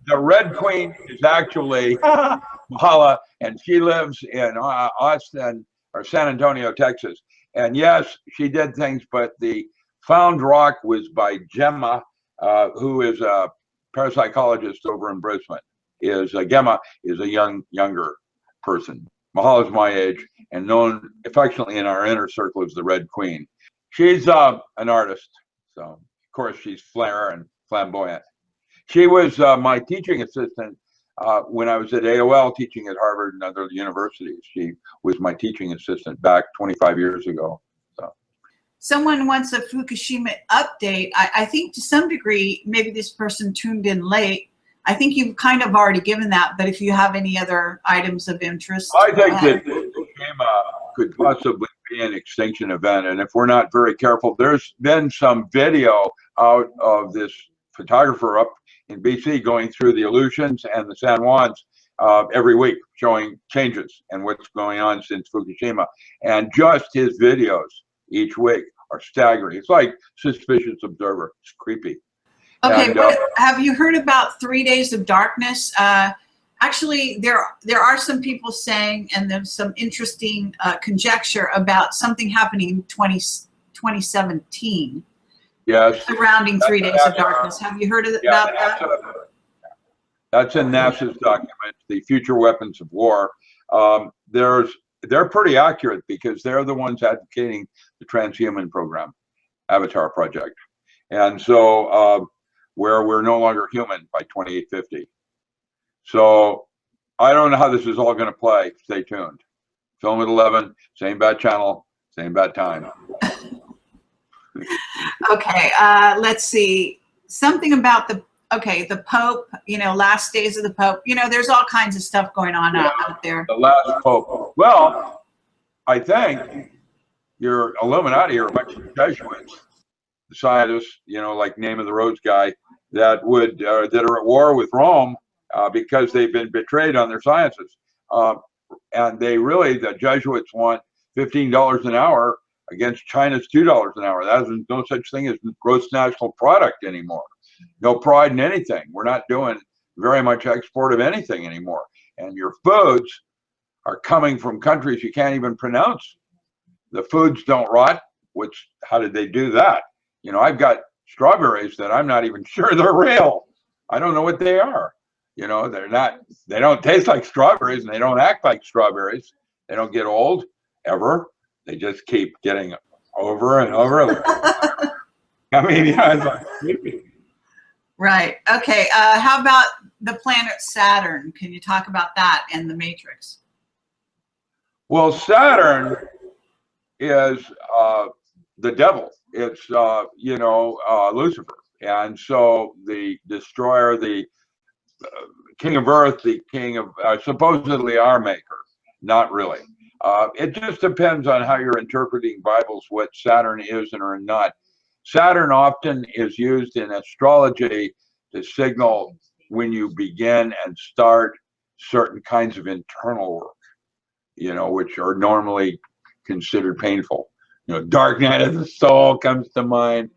The Red Queen is actually Mahala, and she lives in Austin or San Antonio, Texas. And yes, she did things, but the found rock was by Gemma, who is a parapsychologist over in Brisbane. Gemma is a younger person. Mahal is my age and known affectionately in our inner circle as the Red Queen. She's an artist, so of course she's flair and flamboyant. She was my teaching assistant when I was at AOL teaching at Harvard and other universities. She was my teaching assistant back 25 years ago. So, someone wants a Fukushima update. I think to some degree, maybe this person tuned in late. I think you've kind of already given that, but if you have any other items of interest. I think that Fukushima could possibly be an extinction event. And if we're not very careful, there's been some video out of this photographer up in BC going through the Aleutians and the San Juans every week, showing changes and what's going on since Fukushima. And just his videos each week are staggering. It's like Suspicious Observer. It's creepy. Okay, and, have you heard about 3 days of darkness? Actually, there are some people saying, and there's some interesting conjecture about something happening in 2017. Yes. Surrounding 3 days of darkness. Have you heard about that? That's in NASA's document, the Future Weapons of War. They're pretty accurate because they're the ones advocating the transhuman program, Avatar Project. And so where we're no longer human by 2850. So I don't know how this is all going to play. Stay tuned. Film at 11, same bad channel, same bad time. Okay, let's see. Something about the Pope, last days of the Pope. There's all kinds of stuff going on out there. The last Pope. Well, I think your Illuminati are a bunch of Jesuits, the scientists, like Name of the Rose guy, that are at war with Rome because they've been betrayed on their sciences. And the Jesuits want $15 an hour against China's $2 an hour. There's no such thing as gross national product anymore. No pride in anything. We're not doing very much export of anything anymore. And your foods are coming from countries you can't even pronounce. The foods don't rot. How did they do that? I've got strawberries that I'm not even sure they're real. I don't know what they are. They don't taste like strawberries and they don't act like strawberries. They don't get old ever. They just keep getting over and over. I mean, it's like creepy. Right. Okay. How about the planet Saturn? Can you talk about that and the Matrix? Well, Saturn is the devil. It's Lucifer, and so the destroyer, the king of Earth, the king of supposedly our maker. Not really. It just depends on how you're interpreting Bibles, what Saturn is and or not. Saturn often is used in astrology to signal when you begin and start certain kinds of internal work, which are normally considered painful. Dark night of the soul comes to mind,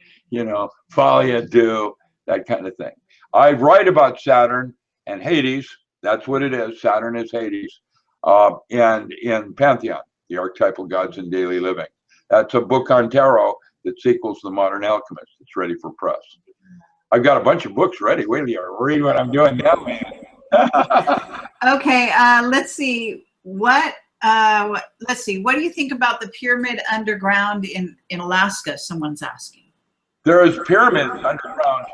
folie à deux, that kind of thing. I write about Saturn and Hades. That's what it is. Saturn is Hades. And in Pantheon, the archetypal gods in daily living. That's a book on tarot that sequels The Modern Alchemist. It's ready for press. I've got a bunch of books ready. Wait till you read what I'm doing now, man. Okay, let's see. What do you think about the pyramid underground in Alaska? Someone's asking. There is pyramids underground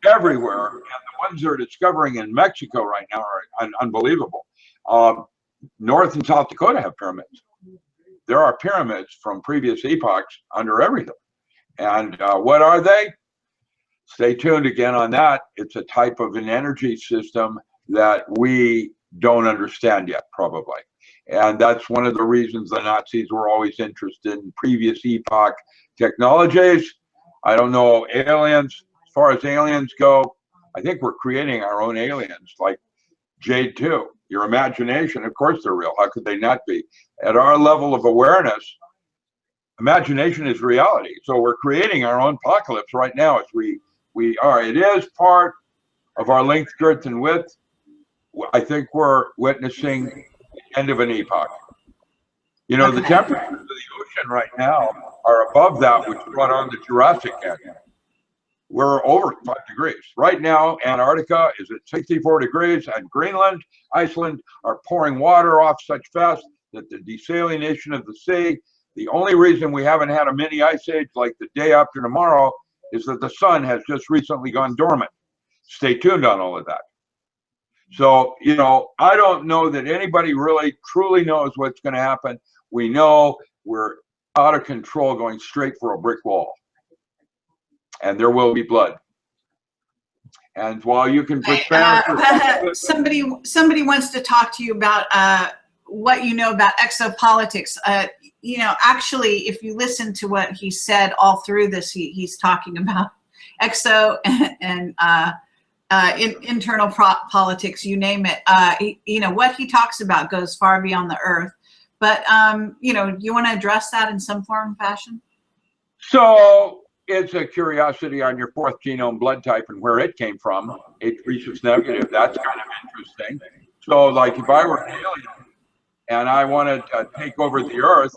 everywhere, and the ones they're discovering in Mexico right now are unbelievable. North and South Dakota have pyramids. There are pyramids from previous epochs under everything. And what are they? Stay tuned again on that. It's a type of an energy system that we don't understand yet, probably. And that's one of the reasons the Nazis were always interested in previous epoch technologies. I don't know, aliens. As far as aliens go, I think we're creating our own aliens, like Jade 2. Your imagination, of course they're real. How could they not be? At our level of awareness, imagination is reality. So we're creating our own apocalypse right now as we are. It is part of our length, girth, and width. I think we're witnessing the end of an epoch. The temperature of the ocean right now are above that, which brought on the Jurassic Age. We're over 5 degrees. Right now, Antarctica is at 64 degrees, and Greenland, Iceland are pouring water off such fast that the desalination of the sea, the only reason we haven't had a mini ice age like the day after tomorrow is that the sun has just recently gone dormant. Stay tuned on all of that. So, you know, I don't know that anybody really truly knows what's going to happen. We know we're out of control going straight for a brick wall. And there will be blood. And while you can put somebody wants to talk to you about what you know about exopolitics. You know, actually, if you listen to what he said all through this, he's talking about exo and internal politics, you name it. You know, what he talks about goes far beyond the earth. But, you know, you want to address that in some form and fashion? So it's a curiosity on your 4th genome blood type and where it came from. H rhesus negative. That's kind of interesting. So, like, if I were an alien and I wanted to take over the earth,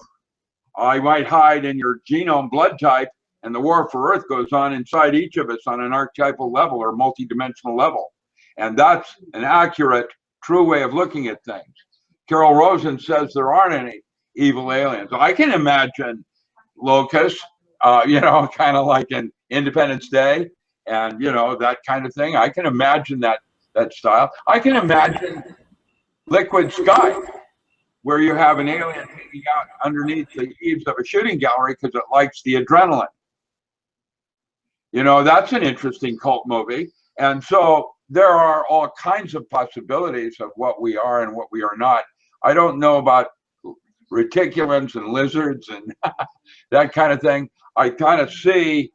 I might hide in your genome blood type, and the war for earth goes on inside each of us on an archetypal level or multidimensional level. And that's an accurate, true way of looking at things. Carol Rosen says there aren't any evil aliens. I can imagine locusts, you know, kind of like in Independence Day and, you know, that kind of thing. I can imagine that style. I can imagine liquid sky, where you have an alien hanging out underneath the eaves of a shooting gallery because it likes the adrenaline. You know, that's an interesting cult movie. And so there are all kinds of possibilities of what we are and what we are not. I don't know about reticulans and lizards and that kind of thing. I kind of see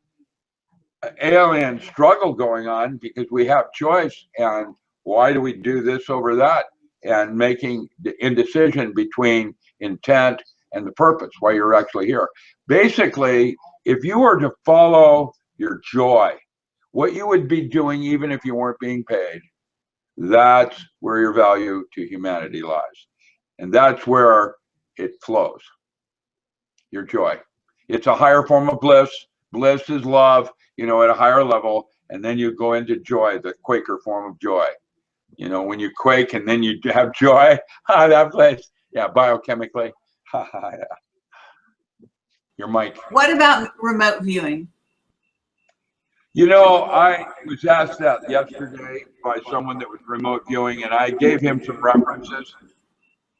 alien struggle going on because we have choice. And why do we do this over that? And making the indecision between intent and the purpose, why you're actually here. Basically, if you were to follow your joy, what you would be doing even if you weren't being paid, that's where your value to humanity lies. And that's where it flows, your joy. It's a higher form of bliss. Bliss is love, you know, at a higher level. And then you go into joy, the Quaker form of joy. You know, when you quake and then you have joy, that place, yeah, biochemically. Yeah. Your mic. What about remote viewing? You know, I was asked that yesterday by someone that was remote viewing, and I gave him some references.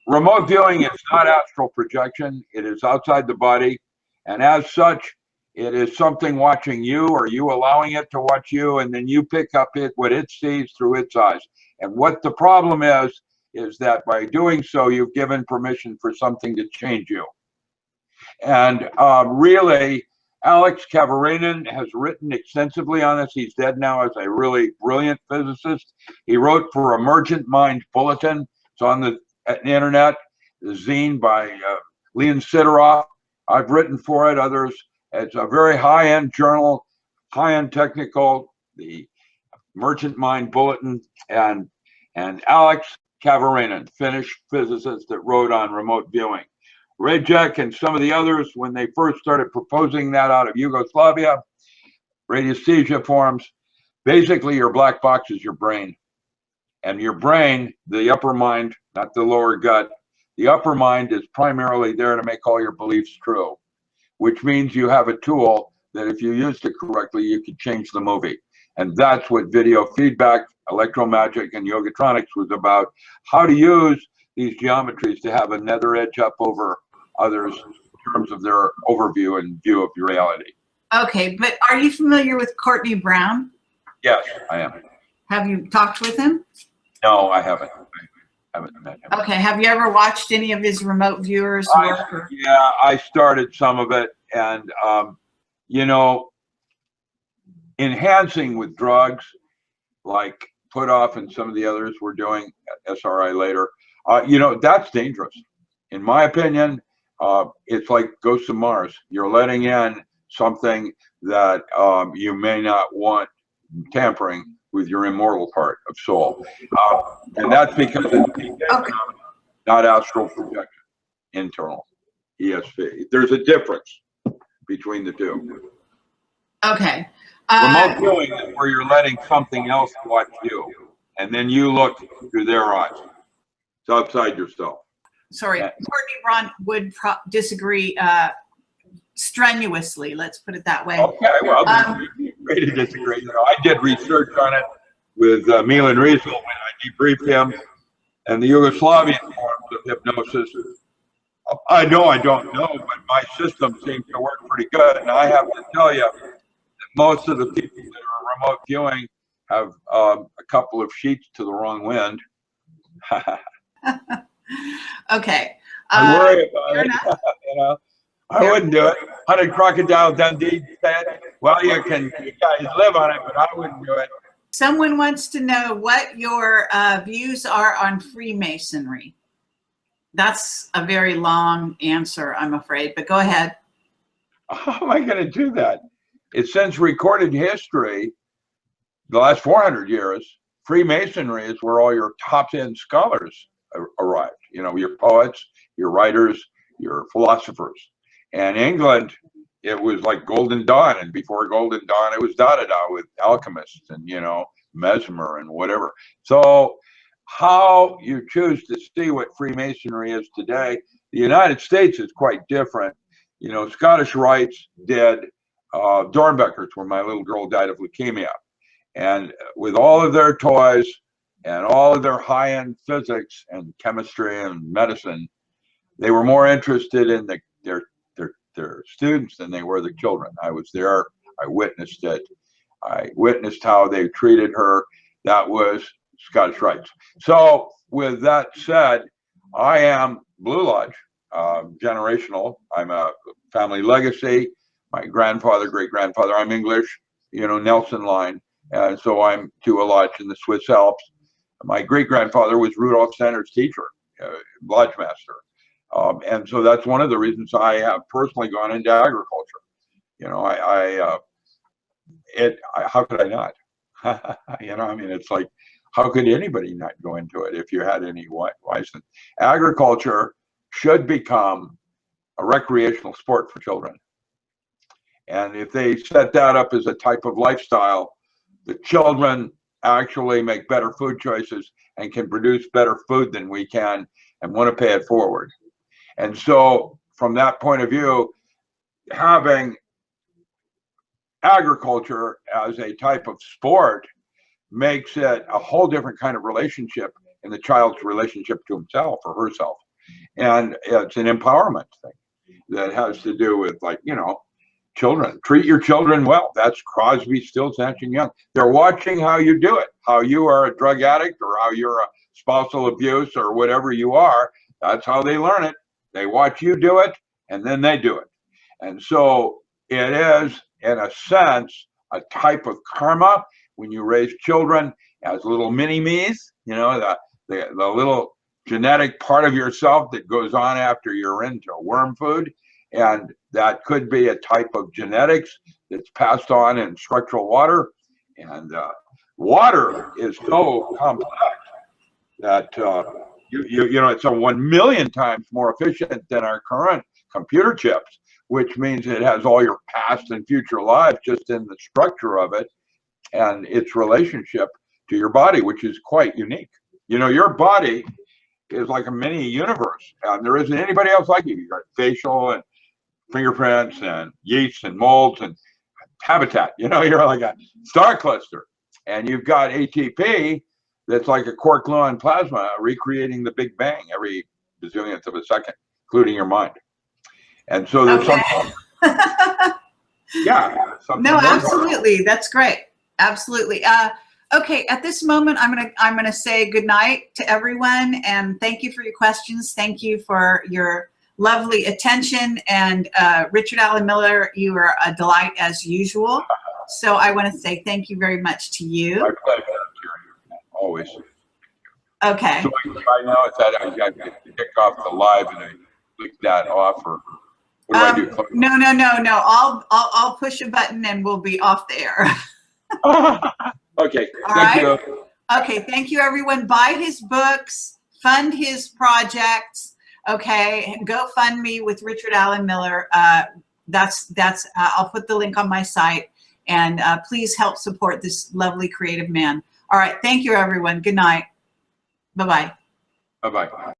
Remote viewing is not astral projection. It is outside the body. And as such, it is something watching you or you allowing it to watch you, and then you pick up what it sees through its eyes. And what the problem is that by doing so, you've given permission for something to change you. And really, Alex Kavarinen has written extensively on this. He's dead now as a really brilliant physicist. He wrote for Emergent Mind Bulletin. It's on the internet, the zine by Leon Sidoroff. I've written for it, others. It's a very high-end journal, high-end technical, the Emergent Mind Bulletin, and Alex Kavarinen, Finnish physicist that wrote on remote viewing. Rejek and some of the others, when they first started proposing that out of Yugoslavia, radiesthesia forms, basically your black box is your brain. And your brain, the upper mind, not the lower gut, the upper mind is primarily there to make all your beliefs true, which means you have a tool that if you used it correctly, you could change the movie. And that's what video feedback, electromagic, and yogatronics was about, how to use these geometries to have a nether edge up over others in terms of their overview and view of reality. Okay, but are you familiar with Courtney Brown? Yes, I am. Have you talked with him? No, I haven't. I haven't met him. Okay, have you ever watched any of his remote viewers work? Yeah, I started some of it, and you know, enhancing with drugs like Puthoff and some of the others we're doing at SRI later, you know, that's dangerous. In my opinion, it's like Ghosts of Mars. You're letting in something that you may not want tampering with your immortal part of soul. And that's because it's not astral projection, internal. ESV. There's a difference between the two. Okay. Remote viewing is where you're letting something else watch you, and then you look through their eyes. It's outside yourself. Sorry, Yeah. Courtney Braun would disagree strenuously. Let's put it that way. Okay, well, you're free to disagree. You know, I did research on it with Milan Riesel when I debriefed him, and the Yugoslavian forms of hypnosis. I know I don't know, but my system seems to work pretty good. And I have to tell you that most of the people that are remote viewing have a couple of sheets to the wrong wind. Okay. I worry about it. You know, I wouldn't do it. 100 Crocodile Dundee said, well, you guys live on it, but I wouldn't do it. Someone wants to know what your views are on Freemasonry. That's a very long answer, I'm afraid, but go ahead. How am I going to do that? It's since recorded history, the last 400 years, Freemasonry is where all your top-end scholars arrived. You know, your poets, your writers, your philosophers. And England, it was like Golden Dawn, and before Golden Dawn, it was da-da-da with alchemists and, you know, Mesmer and whatever. So how you choose to see what Freemasonry is today, the United States is quite different. You know, Scottish Rites did Dornbeckers, where my little girl died of leukemia. And with all of their toys and all of their high-end physics and chemistry and medicine, they were more interested in their students than they were the children. I was there. I witnessed it. I witnessed how they treated her. That was Scottish Rites. So with that said, I am Blue Lodge, generational. I'm a family legacy. My grandfather, great-grandfather, I'm English, you know, Nelson line. And so I'm to a lodge in the Swiss Alps. My great-grandfather was Rudolf Sanders' teacher, lodge master. And so that's one of the reasons I have personally gone into agriculture. You know, how could I not? You know, I mean, it's like, how could anybody not go into it if you had any license? Agriculture should become a recreational sport for children. And if they set that up as a type of lifestyle, the children actually make better food choices and can produce better food than we can and want to pay it forward. And so from that point of view, having agriculture as a type of sport makes it a whole different kind of relationship in the child's relationship to himself or herself. And it's an empowerment thing that has to do with, like, you know, children. Treat your children well. That's Crosby, Stills, Nash and Young. They're watching how you do it, how you are a drug addict or how you're a spousal abuse or whatever you are. That's how they learn it. They watch you do it, and then they do it. And so it is, in a sense, a type of karma when you raise children as little mini-me's, you know, the little genetic part of yourself that goes on after you're into worm food. And that could be a type of genetics that's passed on in structural water. And water is so complex that, you know, it's a 1 million times more efficient than our current computer chips, which means it has all your past and future lives just in the structure of it and its relationship to your body, which is quite unique. You know, your body is like a mini universe, and there isn't anybody else like you. You've got facial and fingerprints and yeasts and molds and habitat. You know, you're like a star cluster, and you've got ATP that's like a quark gluon plasma recreating the Big Bang every bazillionth of a second, including your mind. And so there's something. Yeah. No, absolutely. That's great. Absolutely. Okay. At this moment, I'm gonna say good night to everyone, and thank you for your questions. Thank you for your lovely attention. And Richard Allen Miller, you are a delight as usual. So I want to say thank you very much to you. My pleasure. Always. Okay. So I know it's that I got to kick off the live and I click that off, or what do I do? No. I'll push a button and we'll be off the air. Okay. All Thank right. you. Okay. Thank you, everyone. Buy his books, fund his projects. Okay, GoFundMe with Richard Allen Miller. I'll put the link on my site, and please help support this lovely creative man. All right, thank you, everyone. Good night. Bye-bye. Bye-bye.